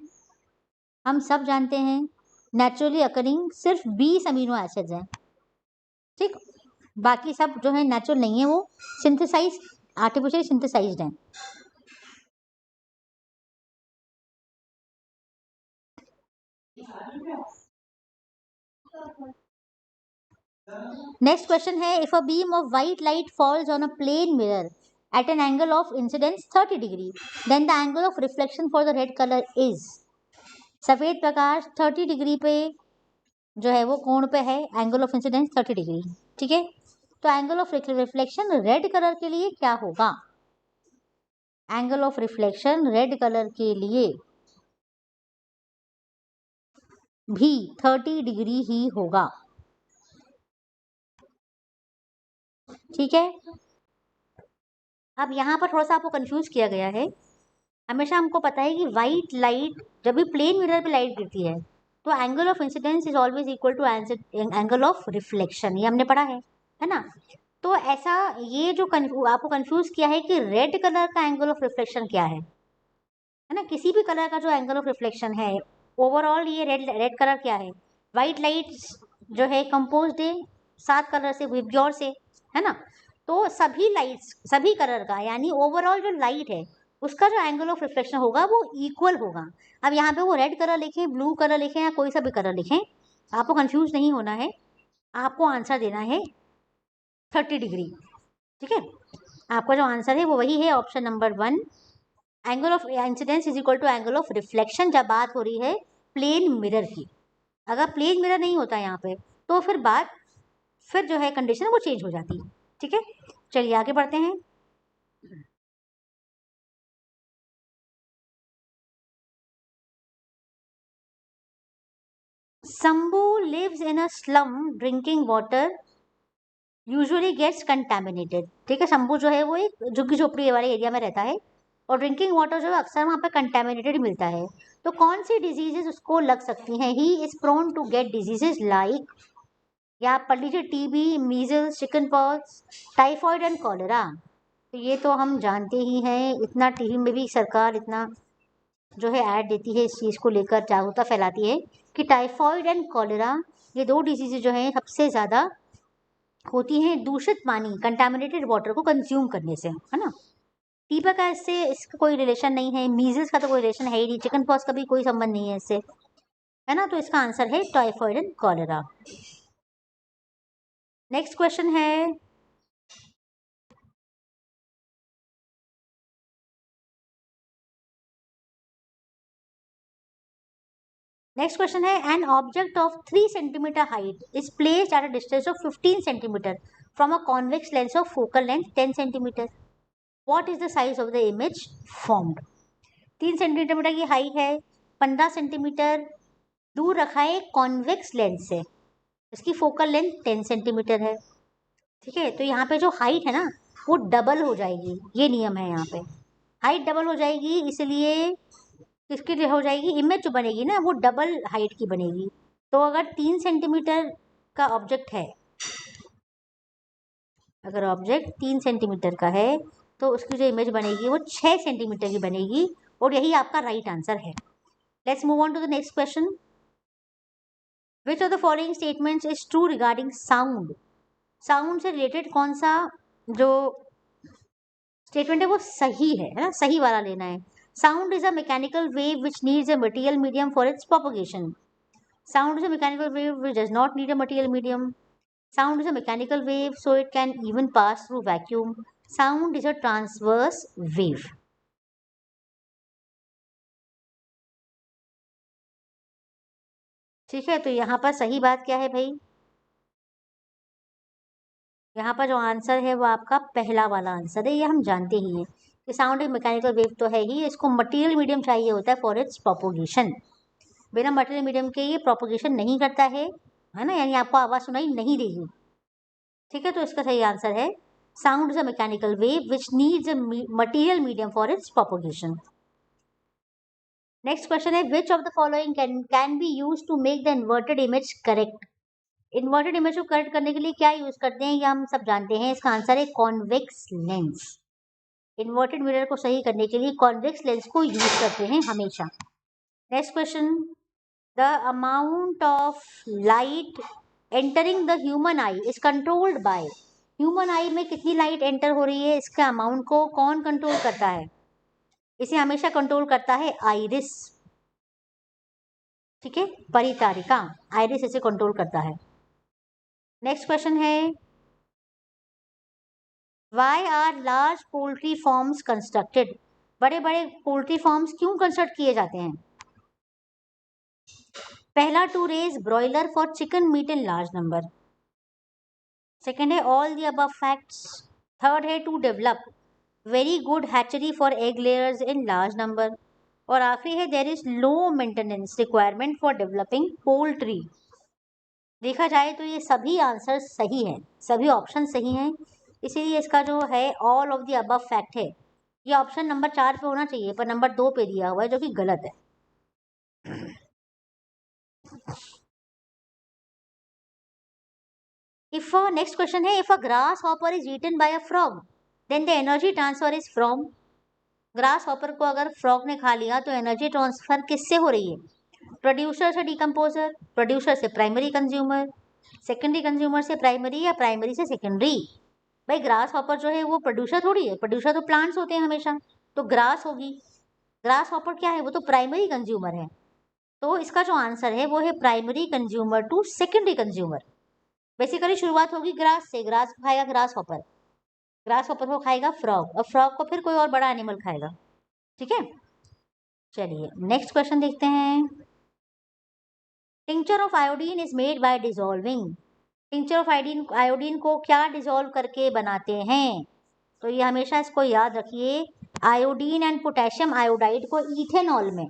हम सब जानते हैं नेचुरली अकरिंग सिर्फ 20 अमीनो एसिड्स हैं। ठीक, बाकी सब जो है नेचुरल नहीं है, वो सिंथेसाइज, आर्टिफिशियल सिंथेसाइज्ड हैं। नेक्स्ट क्वेश्चन है, if a beam of white light falls on a plane mirror at an angle of incidence 30 degree then the angle of reflection for the red colour is. सफेद प्रकाश 30 degree पे जो है वो कोण पे है, एंगल ऑफ इंसिडेंस 30 डिग्री। ठीक है, तो angle of reflection red colour के लिए क्या होगा? Angle of reflection red colour के लिए भी 30 डिग्री ही होगा। ठीक है, अब यहाँ पर थोड़ा सा आपको कंफ्यूज किया गया है। हमेशा हमको पता है कि व्हाइट लाइट जब भी प्लेन मिरर पे लाइट गिरती है तो angle of incidence is always equal to angle of reflection, ये हमने पढ़ा है ना। तो ऐसा ये जो आपको कंफ्यूज किया है कि रेड कलर का एंगल ऑफ रिफ्लेक्शन क्या है ना। किसी भी कलर का जो एंगल ऑफ रिफ्लेक्शन है ओवरऑल, ये रेड रेड कलर क्या है? व्हाइट लाइट जो है कंपोज्ड है 7 कलर से, विबग्योर से, है ना। तो सभी लाइट्स, सभी कलर का, यानी ओवरऑल जो लाइट है उसका जो एंगल ऑफ रिफ्लेक्शन होगा वो इक्वल होगा। अब यहाँ पे वो रेड कलर लिखें, ब्लू कलर लिखें या कोई सा भी कलर लिखें, आपको कंफ्यूज नहीं होना है, आपको आंसर देना है 30 डिग्री। ठीक है, आपका जो आंसर है वो वही है, option number 1। Angle of incidence is equal to angle of reflection जब बात हो रही है प्लेन मिरर की। अगर प्लेन मिरर नहीं होता यहाँ पे तो फिर जो है कंडीशन वो चेंज हो जाती है। ठीक है, चलिए आगे बढ़ते हैं। Sambu lives in a slum, drinking water usually gets contaminated। ठीक है, शंभू जो है वो एक झुग्गी झोपड़ी वाले एरिया में रहता है और ड्रिंकिंग वाटर जो है अक्सर वहाँ पे कंटेमिनेटेड मिलता है। तो कौन सी डिजीजेज उसको लग सकती हैं? He is prone to get diseases like, या आप पढ़ लीजिए, TB, measles, chicken pox, typhoid and cholera. तो ये तो हम जानते ही हैं, इतना टीवी में भी सरकार इतना जो है ऐड देती है, इस चीज़ को लेकर जागरूकता फैलाती है कि टाइफॉइड एंड कॉलेरा ये दो डिजीज़ जो हैं सबसे ज़्यादा होती हैं दूषित पानी, कंटामिनेटेड वाटर को कंज्यूम करने से, है ना। टीबा का इससे इसका कोई रिलेशन नहीं है, मीजल्स का तो कोई रिलेशन है ही नहीं, चिकन पॉक्स का भी कोई संबंध नहीं है इससे, है ना। तो इसका आंसर है typhoid and cholera. Next question है, नेक्स्ट क्वेश्चन है, an object of 3 centimetre height is placed at a distance of 15 centimetre from a convex lens of focal length 10 centimetre. What is the size of the image formed? 3 centimetre की height है, 15 centimetre दूर रखा है convex lens से, इसकी focal length 10 centimetre है। ठीक है, तो यहाँ पे जो हाइट है ना वो डबल हो जाएगी, ये नियम है यहाँ पे, हाइट डबल हो जाएगी, इसलिए किसकी हो जाएगी, इमेज जो बनेगी ना वो डबल हाइट की बनेगी। तो अगर 3 सेंटीमीटर का ऑब्जेक्ट है, अगर ऑब्जेक्ट 3 सेंटीमीटर का है तो उसकी जो इमेज बनेगी वो 6 सेंटीमीटर की बनेगी, और यही आपका राइट आंसर है। Let's move on to the next question. Which of the following statements is true regarding sound? Sound से रिलेटेड कौन सा जो स्टेटमेंट है वो सही है ना, सही वाला लेना है। Sound is a mechanical wave which needs a material medium for it's propagation. Sound is a mechanical wave which does not need a material medium. Sound is a mechanical wave, so it can even pass through vacuum. Sound is a transverse wave. ठीक है, तो यहाँ पर सही बात क्या है भाई? यहाँ पर जो आंसर है वो आपका पहला वाला आंसर है। ये हम जानते ही हैं कि साउंड एक मैकेनिकल वेव तो है ही, इसको मटेरियल मीडियम चाहिए होता है फॉर इट्स प्रोपोगेशन। बिना मटेरियल मीडियम के ये प्रोपोगेशन नहीं करता है ना, यानी आपको आवाज़ सुनाई नहीं देगी। ठीक है, तो इसका सही आंसर है sound is a mechanical wave which needs a material medium for its propagation. Next question है which of the following can be use to make the inverted image correct. Inverted image को correct करने के लिए क्या use करते हैं, ये हम सब जानते हैं। इसका आंसर है कॉन्वेक्स लेंस। इन्वर्टेड मिरर को सही करने के लिए कॉन्वेक्स लेंस को यूज करते हैं हमेशा। Next question, the amount of light entering the human I is controlled by. Human आई में कितनी लाइट एंटर हो रही है, इसके अमाउंट को कौन कंट्रोल करता है? इसे हमेशा कंट्रोल करता है आइरिस। ठीक है, परितारिका आइरिस इसे कंट्रोल करता है। नेक्स्ट क्वेश्चन है why are large poultry farms constructed. बड़े बड़े पोल्ट्री फार्म्स क्यों कंस्ट्रक्ट किए जाते हैं? पहला, to raise broiler for chicken meat in large number. Second है all the above facts. Third है to develop very good hatchery for egg layers in large number. और आखिरी है there is low maintenance requirement for developing poultry. देखा जाए तो ये सभी आंसर सही हैं, सभी ऑप्शन सही हैं, इसीलिए इसका जो है all of the above fact है ये ऑप्शन नंबर 4 पे होना चाहिए, पर नंबर 2 पे दिया हुआ है जो कि गलत है। इफ नेक्स्ट क्वेश्चन है if a grasshopper is eaten by a frog then the energy transfer is from. Grasshopper को अगर फ्रॉग ने खा लिया तो एनर्जी ट्रांसफर किससे हो रही है? प्रोड्यूसर से डिकम्पोजर, प्रोड्यूसर से प्राइमरी कंज्यूमर, सेकेंडरी कंज्यूमर से प्राइमरी, या प्राइमरी से सेकेंडरी। भाई ग्रास हॉपर जो है वो प्रोड्यूसर थोड़ी है, प्रोड्यूसर तो प्लांट्स होते हैं हमेशा, तो ग्रास होगी। ग्रास हॉपर क्या है, वो तो प्राइमरी कंज्यूमर है। तो इसका जो आंसर है वो है primary consumer to secondary consumer. Basically शुरुआत होगी ग्रास से, ग्रास को खाएगा ग्रास हॉपर को खाएगा फ्रॉग, और फ्रॉग को फिर कोई और बड़ा एनिमल खाएगा। ठीक है, चलिए नेक्स्ट क्वेश्चन देखते हैं। Tincture of iodine is made by dissolving. Tincture of iodine को क्या डिजोल्व करके बनाते हैं? तो ये हमेशा इसको याद रखिए, आयोडीन एंड पोटेशियम आयोडाइड को इथेनॉल में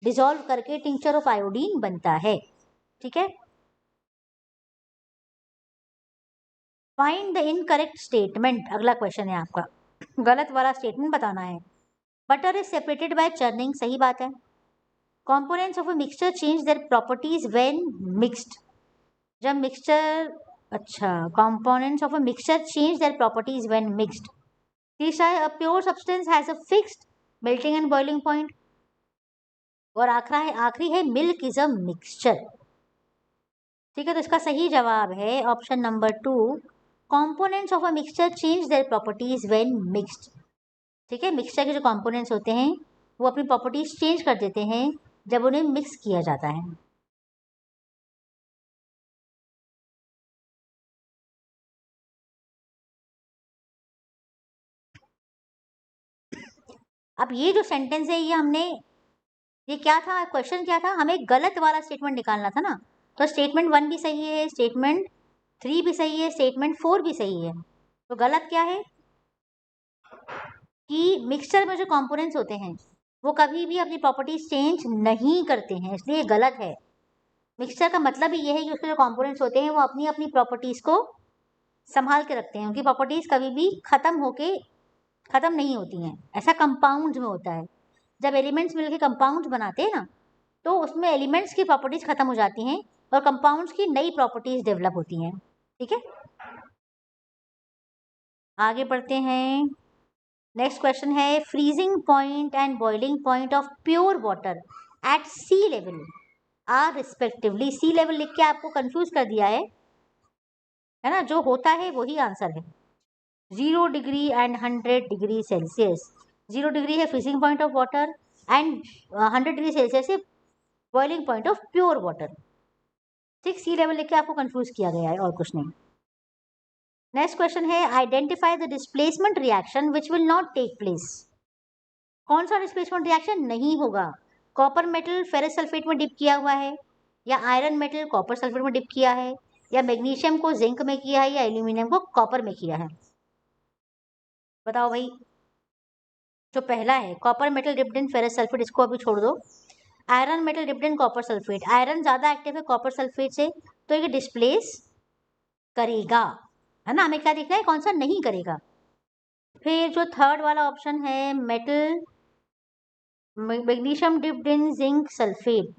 डिजोल्व करके टिंचर ऑफ आयोडीन बनता है। ठीक है, फाइंड द इनकरेक्ट स्टेटमेंट, अगला क्वेश्चन है आपका, गलत वाला स्टेटमेंट बताना है। Butter is separated by churning, सही बात है। Components of a mixture change their properties when mixed. जब मिक्सचर, अच्छा, components of a mixture change their properties when mixed. तीसरा है a pure substance has a fixed melting and boiling point. और आखिरी है मिल्क इज अ मिक्सचर। ठीक है, तो इसका सही जवाब है option number 2, components of a mixture change their properties when mixed. ठीक है, मिक्सचर के जो कंपोनेंट्स होते हैं वो अपनी प्रॉपर्टीज चेंज कर देते हैं जब उन्हें मिक्स किया जाता है। अब ये जो सेंटेंस है ये हमने, ये क्या था, क्वेश्चन क्या था, हमें गलत वाला स्टेटमेंट निकालना था ना। तो स्टेटमेंट 1 भी सही है, स्टेटमेंट 3 भी सही है, स्टेटमेंट 4 भी सही है। तो गलत क्या है कि मिक्सचर में जो कंपोनेंट्स होते हैं वो कभी भी अपनी प्रॉपर्टीज चेंज नहीं करते हैं, इसलिए गलत है। मिक्सचर का मतलब ही ये है कि उसके जो कंपोनेंट्स होते हैं वो अपनी अपनी प्रॉपर्टीज को संभाल के रखते हैं, उनकी प्रॉपर्टीज कभी भी खत्म नहीं होती हैं। ऐसा कंपाउंड्स में होता है, जब एलिमेंट्स मिलकर कंपाउंड्स बनाते हैं ना तो उसमें एलिमेंट्स की प्रॉपर्टीज खत्म हो जाती हैं और कंपाउंड्स की नई प्रॉपर्टीज डेवलप होती हैं। ठीक है, आगे बढ़ते हैं। नेक्स्ट क्वेश्चन है freezing point and boiling point of pure water at sea level are respectively. Sea level लिख के आपको कंफ्यूज कर दिया है ना, जो होता है वही आंसर है। 0 degree and 100 degree celsius. 0 degree है freezing point of water and 100 degree celsius है boiling point of pure water. ठीक, सी लेवल लिख के आपको कंफ्यूज किया गया है और कुछ नहीं। नेक्स्ट क्वेश्चन है identify the displacement reaction which will not take place. कौन सा डिस्प्लेसमेंट रिएक्शन नहीं होगा? कॉपर मेटल फेरस सल्फेट में डिप किया हुआ है, या आयरन मेटल कॉपर सल्फेट में डिप किया है, या मैग्नीशियम को जिंक में किया है, या एल्यूमिनियम को कॉपर में किया है? बताओ भाई। जो पहला है copper metal dipped in ferrous sulphate, इसको अभी छोड़ दो। Iron metal dipped in copper sulphate, iron ज्यादा एक्टिव है कॉपर सल्फेट से, तो ये डिस्प्लेस करेगा, है ना। हमें क्या दिख रहा है, कौन सा नहीं करेगा। फिर जो थर्ड वाला ऑप्शन है metal magnesium dipped in zinc sulphate,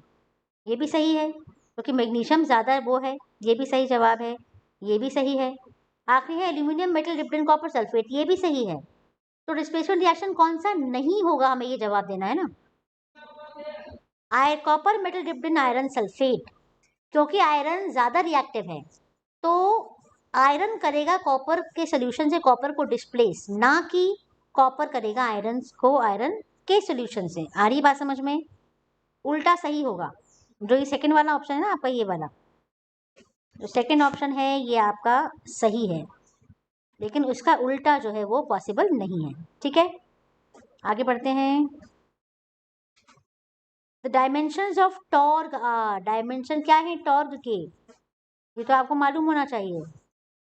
ये भी सही है क्योंकि मैग्नीशियम ज़्यादा वो है, ये भी सही जवाब है, ये भी सही है। आखिरी है aluminium metal dipped in copper sulphate, ये भी सही है। तो डिस्प्लेसमेंट रिएक्शन कौन सा नहीं होगा, हमें ये जवाब देना है ना। Copper metal dipped in iron sulphate, क्योंकि आयरन ज़्यादा रिएक्टिव है, तो आयरन करेगा कॉपर के सोल्यूशन से कॉपर को डिस्प्लेस, ना कि कॉपर करेगा आयरन को आयरन के सोल्यूशन से। आ रही बात समझ में? उल्टा सही होगा। जो ये सेकंड वाला ऑप्शन है ना आपका, ये वाला जो सेकंड ऑप्शन है ये आपका सही है, लेकिन उसका उल्टा जो है वो पॉसिबल नहीं है। ठीक है, आगे बढ़ते हैं। The dimensions of torque, dimension क्या है टॉर्क के, ये तो आपको मालूम होना चाहिए।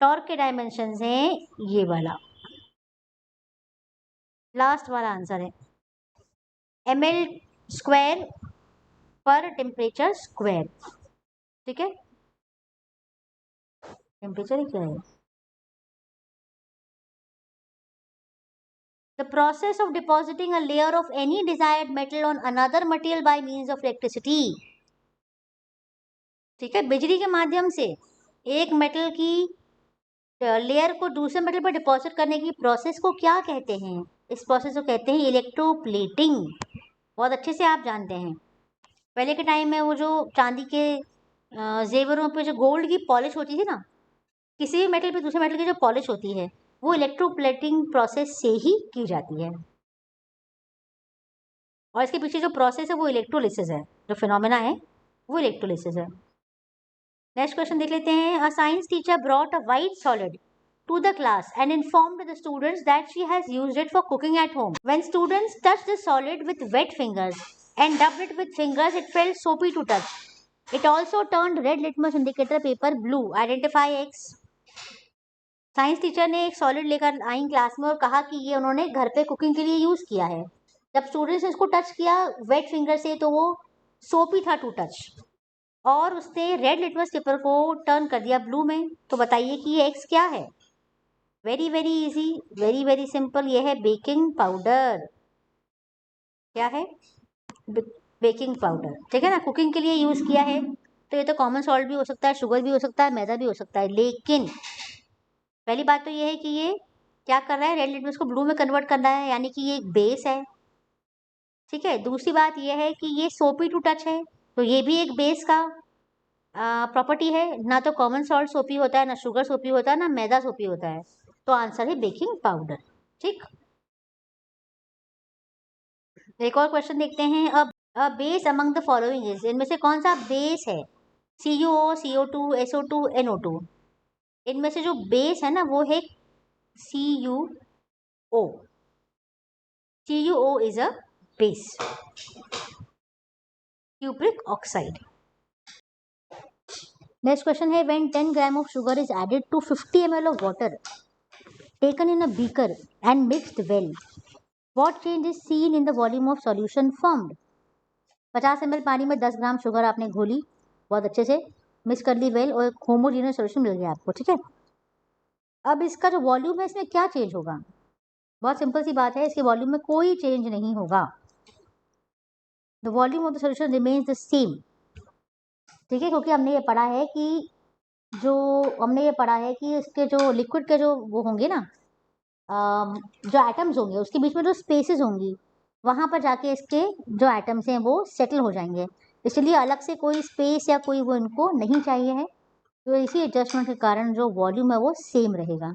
टॉर्क के डायमेंशंस हैं ये वाला, लास्ट वाला आंसर है ml स्क्वायर पर टेम्परेचर स्क्वायर। ठीक है, टेम्परेचर क्या है? The process of depositing a layer of any desired metal on another material by means of electricity। ठीक है, बिजली के माध्यम से एक मेटल की लेयर को दूसरे मेटल पर डिपॉजिट करने की प्रोसेस को क्या कहते हैं? इस प्रोसेस को कहते हैं इलेक्ट्रोप्लेटिंग। बहुत अच्छे से आप जानते हैं, पहले के टाइम में वो जो चांदी के जेवरों पे जो गोल्ड की पॉलिश होती थी ना, किसी भी मेटल पे दूसरे मेटल की जो पॉलिश होती है वो इलेक्ट्रोप्लेटिंग प्रोसेस से ही की जाती है। और इसके पीछे जो प्रोसेस है वो इलेक्ट्रोलिसिस है, जो फिनोमेना है वो इलेक्ट्रोलिसिस है। नेक्स्ट क्वेश्चन देख लेते हैं। A science teacher brought a white solid to the class and informed the students that she has used it for cooking at home. When students touched the solid with wet fingers and dubbed it with fingers, it felt soapy to touch. It also turned red litmus indicator paper blue. Identify X. Science teacher ने एक solid लेकर आई class में और कहा कि ये उन्होंने घर पे कुकिंग के लिए यूज किया है। जब स्टूडेंट्स ने इसको टच किया वेट फिंगर से तो वो सोपी था टू टच, और उसने रेड लिटमस पेपर को टर्न कर दिया ब्लू में। तो बताइए कि ये एक्स क्या है? Very very easy, very very simple, ये है बेकिंग पाउडर। क्या है? Baking powder. ठीक है ना, कुकिंग के लिए यूज किया है तो ये तो कॉमन सॉल्ट भी हो सकता है, शुगर भी हो सकता है, मैदा भी हो सकता है। लेकिन पहली बात तो ये है कि ये क्या कर रहा है, रेड लिटमस को ब्लू में कन्वर्ट कर रहा है, यानी कि ये एक बेस है। ठीक है, दूसरी बात ये है कि ये सोपी टू टच है, तो ये भी एक बेस का प्रॉपर्टी है। ना तो कॉमन सॉल्ट सोपी होता है, ना शुगर सोपी होता है, ना मैदा सोपी होता है। तो आंसर है बेकिंग पाउडर। ठीक, एक और क्वेश्चन देखते हैं। अब base among the following is, इनमें से कौन सा बेस है? CuO, CO2, SO2, NO2। इनमें से जो बेस है ना वो है CuO। CuO is a base, cupric oxide. Next question है when 10 gram of sugar is added to 50 ml of water taken in a beaker and mixed well, what change is seen in the volume of solution formed? 50 ml पानी में 10 gram sugar आपने घोली, बहुत अच्छे से mix कर ली well, और एक होमोजेनियस सॉल्यूशन मिल गया आपको। ठीक है, अब इसका जो वॉल्यूम है इसमें क्या चेंज होगा? बहुत सिंपल सी बात है, इसके वॉल्यूम में कोई चेंज नहीं होगा। The volume of the solution remains the same. ठीक है, क्योंकि हमने ये पढ़ा है कि इसके जो लिक्विड के जो वो होंगे ना, जो एटम्स होंगे उसके बीच में जो स्पेसेस होंगी, वहाँ पर जाके इसके जो एटम्स हैं वो सेटल हो जाएंगे। इसलिए अलग से कोई स्पेस या कोई वो इनको नहीं चाहिए है, तो इसी एडजस्टमेंट के कारण जो वॉल्यूम है वो सेम रहेगा।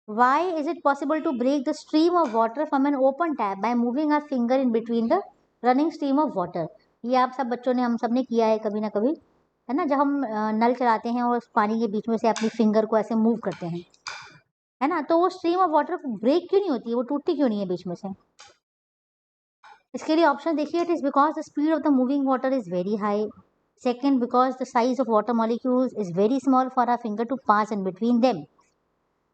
Why is it possible to break the stream of water from an open tap by moving our finger in between the running stream of water? ये आप सब बच्चों ने, हम सब ने किया है कभी ना कभी, है ना, जब हम नल चलाते हैं और उस पानी के बीच में से अपनी फिंगर को ऐसे मूव करते हैं, है ना, तो वो स्ट्रीम ऑफ वाटर ब्रेक क्यों नहीं होती है, वो टूटती क्यों नहीं है बीच में से? इसके लिए ऑप्शन देखिए, it is because the speed of the moving water is very high. Second, because the size of water molecules is very small for our finger to pass in between them.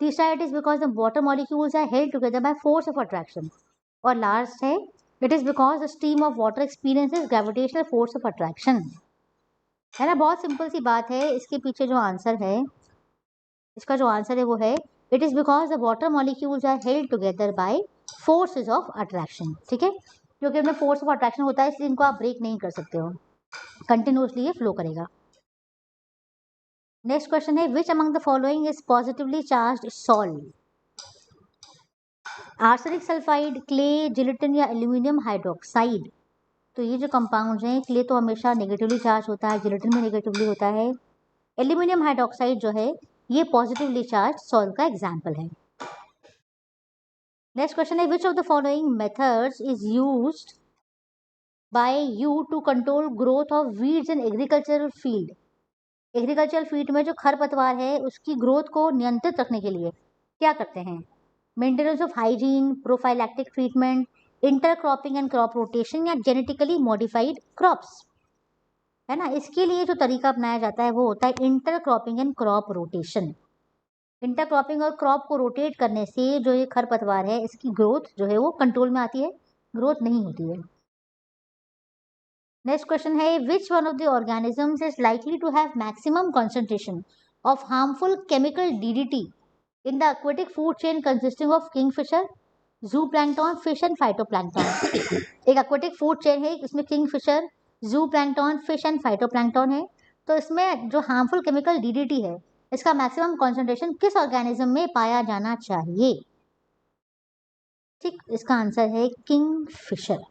तीसरा, it is because the water molecules are held together by force of attraction. और last है, it is because the stream of water experiences gravitational force of attraction. है ना, बहुत simple सी बात है. इसके पीछे जो आंसर है, इसका जो आंसर है वो है, it is because the water molecules are held together by forces of attraction. ठीक है, क्योंकि इनमें फोर्स ऑफ अट्रैक्शन होता है, इसलिए इनको आप ब्रेक नहीं कर सकते हो, कंटिन्यूसली ये फ्लो करेगा. नेक्स्ट क्वेश्चन है, which among the following is positively charged salt? Arsenic sulphide, clay, gelatin या एल्यूमिनियम हाइड्रोक्साइड. तो ये जो कंपाउंड्स हैं, क्ले तो हमेशा नेगेटिवली चार्ज होता है, जिलेटिन भी नेगेटिवली होता है, एल्यूमिनियम हाइड्रोक्साइड जो है ये पॉजिटिवली चार्ज सॉल्ट का एग्जाम्पल है. नेक्स्ट क्वेश्चन है, which of the following methods is used by you to control growth of weeds in agricultural field? Agricultural field में जो खरपतवार है उसकी ग्रोथ को नियंत्रित रखने के लिए क्या करते हैं? Maintenance of hygiene, prophylactic treatment, intercropping and crop rotation या जेनेटिकली मॉडिफाइड क्रॉप्स. है ना, इसके लिए जो तरीका अपनाया जाता है वो होता है intercropping and crop rotation. Intercropping और क्रॉप को रोटेट करने से जो ये खरपतवार है इसकी ग्रोथ जो है वो कंट्रोल में आती है, ग्रोथ नहीं होती है. नेक्स्ट क्वेश्चन है, which one of the organisms is likely to have maximum concentration of harmful chemical DDT in the aquatic food chain consisting of kingfisher, zooplankton, fish and phytoplankton. एक aquatic food chain है, इसमें kingfisher, zooplankton, fish and phytoplankton है. तो इसमें जो harmful chemical DDT है इसका maximum concentration किस ऑर्गेनिज्म में पाया जाना चाहिए? ठीक, इसका आंसर है Kingfisher.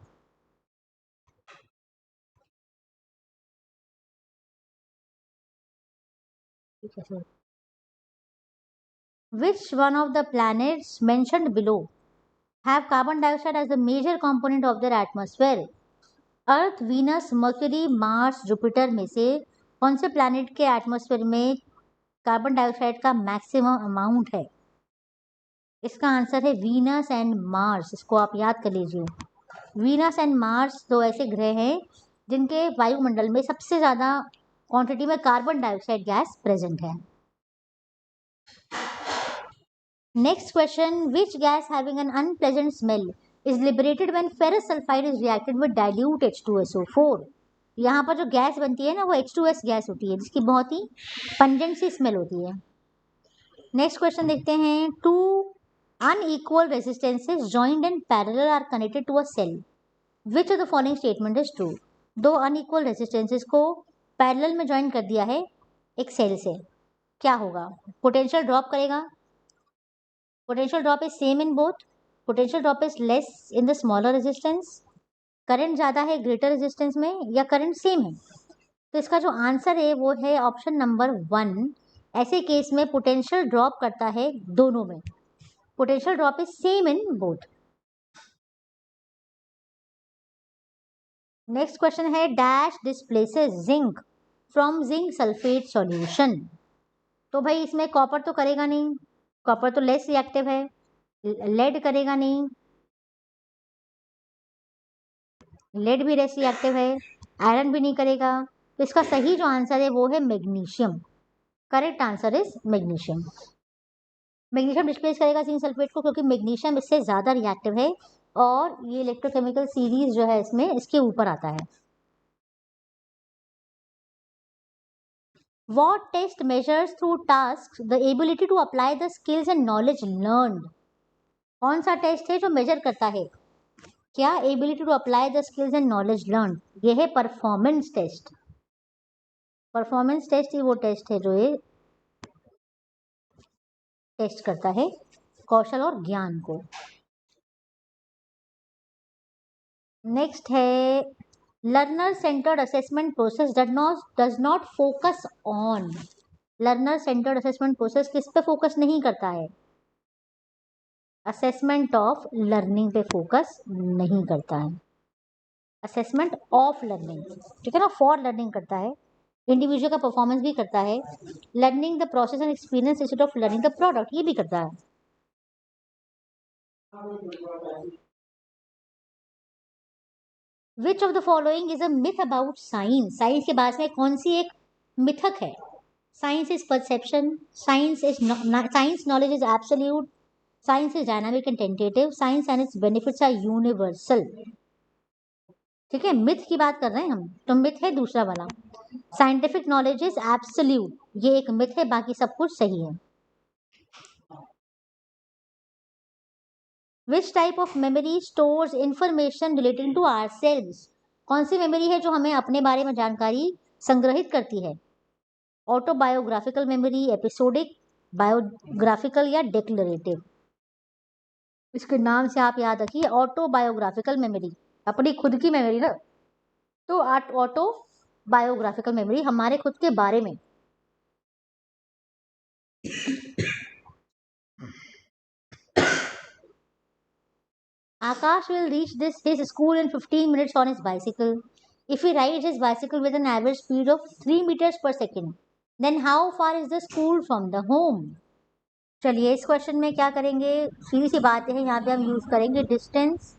Which one of the planets mentioned below have carbon dioxide as the major component of their atmosphere? Earth, Venus, mercury, Mars, Jupiter में से कौन से प्लैनेट के एटमॉस्फेयर में कार्बन डाइऑक्साइड का मैक्सिमम अमाउंट है? इसका आंसर है वीनस एंड मार्स. इसको आप याद कर लीजिए. वीनस एंड मार्स दो ऐसे ग्रह हैं जिनके वायुमंडल में सबसे ज़्यादा क्वांटिटी में कार्बन डाइऑक्साइड गैस प्रेजेंट है. Next question, which gas having an unpleasant smell is liberated when ferrous sulfide is reacted with dilute H2SO4? यहाँ पर जो गैस बनती है ना वो H2S गैस होती है जिसकी बहुत ही पंजेंट सी स्मेल होती है. नेक्स्ट क्वेश्चन देखते हैं, two unequal resistances joined in parallel are connected to a cell. Which of the following statement is true? दो अनइक्वल रेजिस्टेंसेज को पैरेलल में ज्वाइन कर दिया है एक सेल से, क्या होगा? पोटेंशियल ड्रॉप करेगा. Potential drop is same in both. Potential drop is less in the smaller resistance. Current ज़्यादा है ग्रेटर रेजिस्टेंस में या करंट सेम है? तो इसका जो आंसर है वो है ऑप्शन नंबर 1. ऐसे केस में पोटेंशियल ड्रॉप करता है दोनों में. Potential drop is same in both. Next question है, dash displaces zinc from zinc sulphate solution. तो भाई इसमें कॉपर तो करेगा नहीं, कॉपर तो लेस रिएक्टिव है. लेड करेगा नहीं, लेड भी लेस रिएक्टिव है. आयरन भी नहीं करेगा. तो इसका सही जो आंसर है वो है magnesium. Correct answer is magnesium. Magnesium displace करेगा जिंक सल्फेट को क्योंकि मैग्नीशियम इससे ज़्यादा रिएक्टिव है और ये इलेक्ट्रोकेमिकल सीरीज जो है इसमें इसके ऊपर आता है. What test measures through tasks the ability to apply the skills and knowledge learned? कौन सा टेस्ट है जो मेजर करता है क्या ability to apply the skills and knowledge learn? ये है परफॉर्मेंस टेस्ट. परफॉर्मेंस टेस्ट ही वो टेस्ट है जो ये टेस्ट करता है कौशल और ज्ञान को. नेक्स्ट है, learner centred assessment process does not focus on. Learner centred assessment process किस पे फोकस नहीं करता है? असेसमेंट ऑफ लर्निंग पे फोकस नहीं करता है. असेसमेंट ऑफ लर्निंग, ठीक है ना, फॉर लर्निंग करता है. इंडिविजुअल का परफॉर्मेंस भी करता है. Learning the process and experience instead of learning the product ये भी करता है. Which of the following is a myth about science? Science के बारे में कौन सी एक मिथक है? Science is perception, science knowledge is absolute, science is dynamic and tentative, science and its benefits are universal. ठीक है, मिथ की बात कर रहे हैं हम, तो मिथ है दूसरा वाला। साइंटिफिक नॉलेज इज एब्सोल्यूट, ये एक मिथ है, बाकी सब कुछ सही है। Which type of memory stores information relating to ourselves? कौन सी मेमोरी है जो हमें अपने बारे में जानकारी संग्रहित करती है? ऑटोबायोग्राफिकल मेमोरी, एपिसोडिक, बायोग्राफिकल या डिक्लेरेटिव? इसके नाम से आप याद रखिए, ऑटोबायोग्राफिकल मेमोरी, अपनी खुद की मेमोरी ना, तो ऑटो बायोग्राफिकल मेमोरी हमारे खुद के बारे में। Akash will reach his school in 15 minutes on his bicycle. If he rides his bicycle with an average speed of 3 meters per second, then how far is the school from the home? चलिए इस question में क्या करेंगे, सीधी सी बात है, यहाँ पे हम यूज करेंगे डिस्टेंस,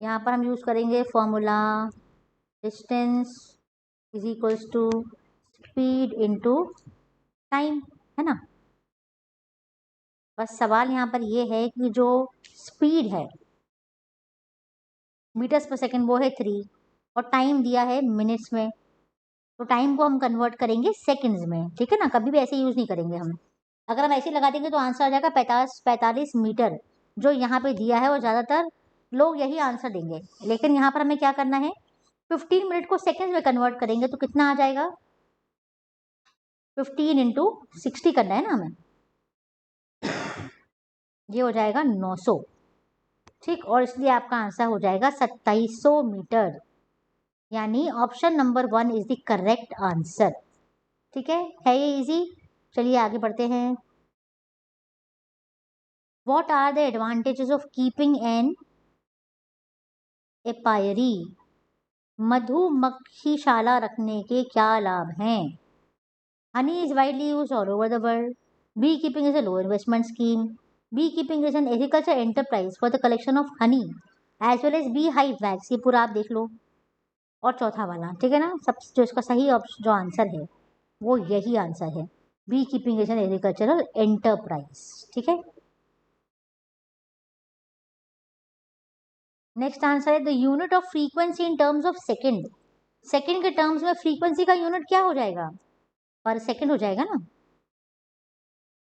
यहाँ पर हम यूज करेंगे formula distance is equals to speed into time, है ना। बस सवाल यहाँ पर ये है कि जो स्पीड है मीटर्स पर सेकेंड वो है 3 और टाइम दिया है मिनट्स में, तो टाइम को हम कन्वर्ट करेंगे सेकंड्स में। ठीक है ना, कभी भी ऐसे यूज नहीं करेंगे हम। अगर हम ऐसे लगा देंगे तो आंसर आ जाएगा 45 मीटर, जो यहाँ पे दिया है, और ज़्यादातर लोग यही आंसर देंगे। लेकिन यहाँ पर हमें क्या करना है, 15 मिनट को सेकेंड्स में कन्वर्ट करेंगे तो कितना आ जाएगा, 15 इंटू 60 करना है ना हमें, ये हो जाएगा 900। ठीक, और इसलिए आपका आंसर हो जाएगा 2700 मीटर, यानी option number 1 is the correct answer. ठीक है ये इजी। चलिए आगे बढ़ते हैं। What are the advantages of keeping an apiary? मधुमक्खीशाला रखने के क्या लाभ हैं? Honey is widely used all over the world. Beekeeping is a low investment scheme. Beekeeping is an agriculture enterprise for the collection of honey as well as beehive wax. ये पूरा आप देख लो। और चौथा वाला, ठीक है ना, सब जो इसका सही ऑप्शन जो आंसर है वो यही आंसर है, beekeeping is an agricultural enterprise. ठीक है, नेक्स्ट आंसर है the unit of frequency in terms of second. Second के टर्म्स में फ्रीक्वेंसी का यूनिट क्या हो जाएगा, पर सेकंड हो जाएगा ना,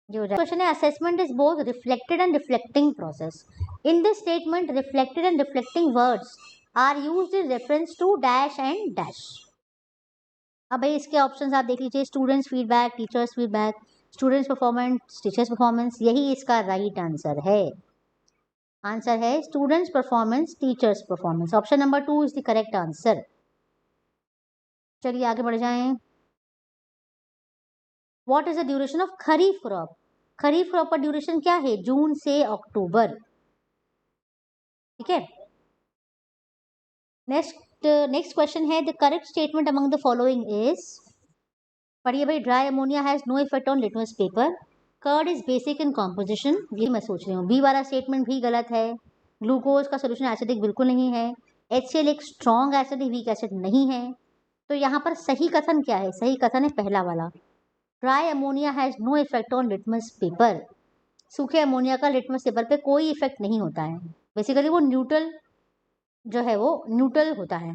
जो क्वेश्चन है assessment is both reflected and reflecting process. In this statement reflected and reflecting words are used in reference to dash and dash. अब भाई इसके ऑप्शंस आप देख लीजिए, students feedback, teachers feedback, students performance, teachers performance, यही इसका right answer है। Answer है students performance, teachers performance, option number 2 is the correct answer. चलिए आगे बढ़ जाएं। What is the duration of kharif crop? Kharif crop का ड्यूरेशन क्या है, जून से अक्टूबर। ठीक है, नेक्स्ट क्वेश्चन है the correct statement among the following is, पढ़िए भाई, dry ammonia has no effect on litmus paper, curd is basic in composition, ये मैं सोच रही हूँ बी वाला स्टेटमेंट भी गलत है, ग्लूकोज का सोल्यूशन एसिडिक बिल्कुल नहीं है, HCl एक स्ट्रॉन्ग एसिड वीक एसिड नहीं है, तो यहाँ पर सही कथन क्या है, सही कथन है पहला वाला, dry ammonia has no effect on litmus paper. सूखे अमोनिया का लिटमस पेपर पे कोई इफेक्ट नहीं होता है, बेसिकली वो न्यूट्रल जो है वो न्यूट्रल होता है।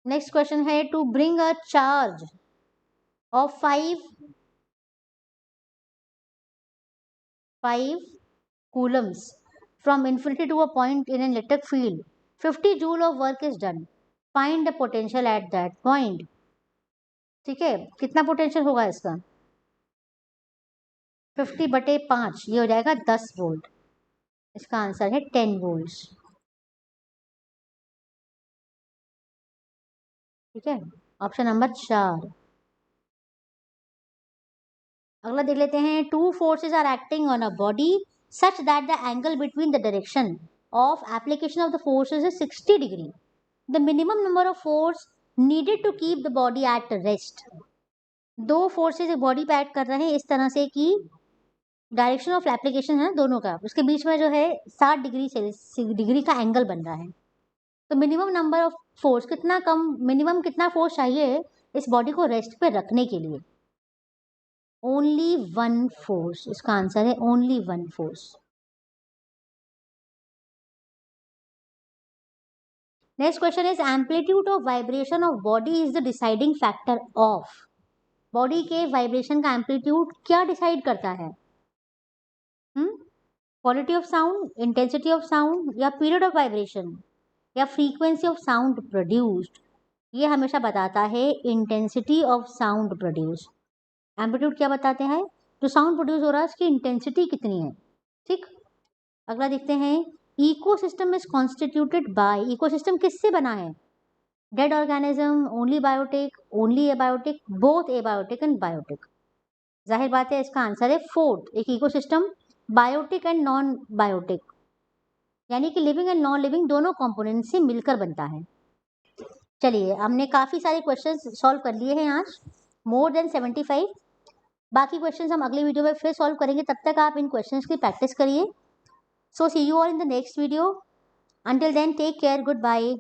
नेक्स्ट क्वेश्चन है to bring a charge of 5 coulombs from infinity to a point in an electric field, 50 joule of work is done. Find the potential at that point. ठीक है, कितना पोटेंशियल होगा इसका, 50/5, ये हो जाएगा 10 वोल्ट। इसका आंसर है 10 वोल्ट। ठीक है, ऑप्शन नंबर 4। अगला देख लेते हैं, two forces are acting on a body such that the angle between the direction of application of the forces is 60 degree. The minimum number of force needed to keep the body at rest. दो forces body पे act कर रहे हैं इस तरह से कि direction of application है ना दोनों का, उसके बीच में जो है 60 डिग्री का एंगल बन रहा है। तो minimum number of force minimum कितना फोर्स चाहिए इस बॉडी को रेस्ट पे रखने के लिए? ओनली 1 फोर्स, इसका आंसर है only 1 force. Next question is amplitude of vibration of body is the deciding factor of. Body के वाइब्रेशन का एम्पलीट्यूड क्या डिसाइड करता है? Quality of sound, intensity of sound, या पीरियड ऑफ वाइब्रेशन, या frequency of sound produced? ये हमेशा बताता है intensity of sound produce. Amplitude क्या बताते हैं? जो साउंड प्रोड्यूस हो रहा है उसकी इंटेंसिटी कितनी है। ठीक, अगला देखते हैं। Ecosystem is constituted by, ecosystem किससे बना है? Dead organism, only biotic, only abiotic, both abiotic and biotic? जाहिर बात है इसका आंसर है फोर्थ। एक ecosystem biotic and non biotic यानी कि लिविंग एंड नॉन लिविंग दोनों कंपोनेंट से मिलकर बनता है। चलिए, हमने काफ़ी सारे क्वेश्चंस सॉल्व कर लिए हैं आज, मोर देन 75। बाकी क्वेश्चंस हम अगले वीडियो में फिर सॉल्व करेंगे, तब तक आप इन क्वेश्चंस की प्रैक्टिस करिए। So see you all in the next video. Until then take care, good bye.